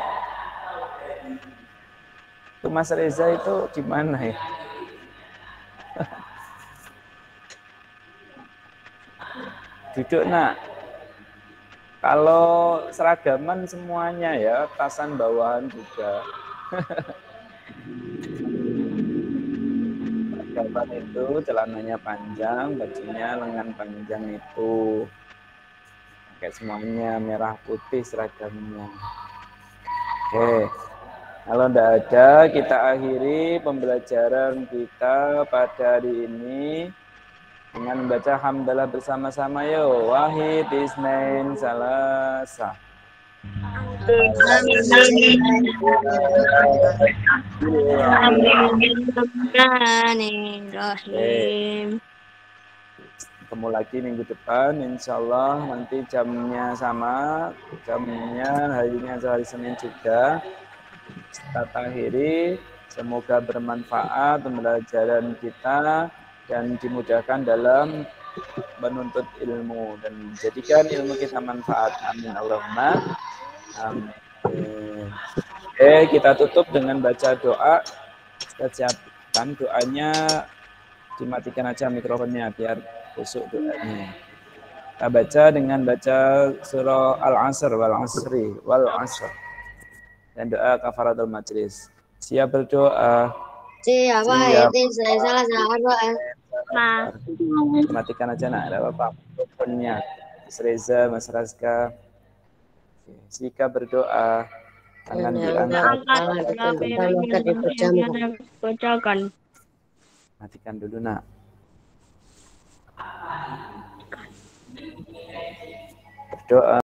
itu Mas Reza itu gimana ya? Duduk Nak. Kalau seragaman semuanya ya, atasan bawahan juga. Seragaman itu celananya panjang, bajunya lengan panjang itu. Pakai semuanya merah putih seragamnya. Oke. Kalau enggak ada, kita akhiri pembelajaran kita pada hari ini dengan membaca hamdalah bersama-sama yuk. Wahid, isnain, salasa. Bismillahirrahmanirrahim. ketemu lagi minggu depan. Insya Allah nanti jamnya sama, harinya hari Senin juga. Kita akhiri. Semoga bermanfaat pembelajaran kita dan dimudahkan dalam menuntut ilmu dan jadikan ilmu kita manfaat. Amin Allahumma. Amin. Oke, kita tutup dengan baca doa. Kita siapkan doanya, dimatikan aja mikrofonnya biar besok doanya. Kita baca dengan baca surah Al-Asr wal Asri wal Asr dan doa kafaratul majlis. Siap berdoa. Siapa itu saya salah doa. Nah, Matikan aja nak, ada apa-apa. Mikrofonnya. Mas Reza, Mas Raska. Jika berdoa, tangan diangkat. Bacakan. Matikan dulu nak. Berdoa.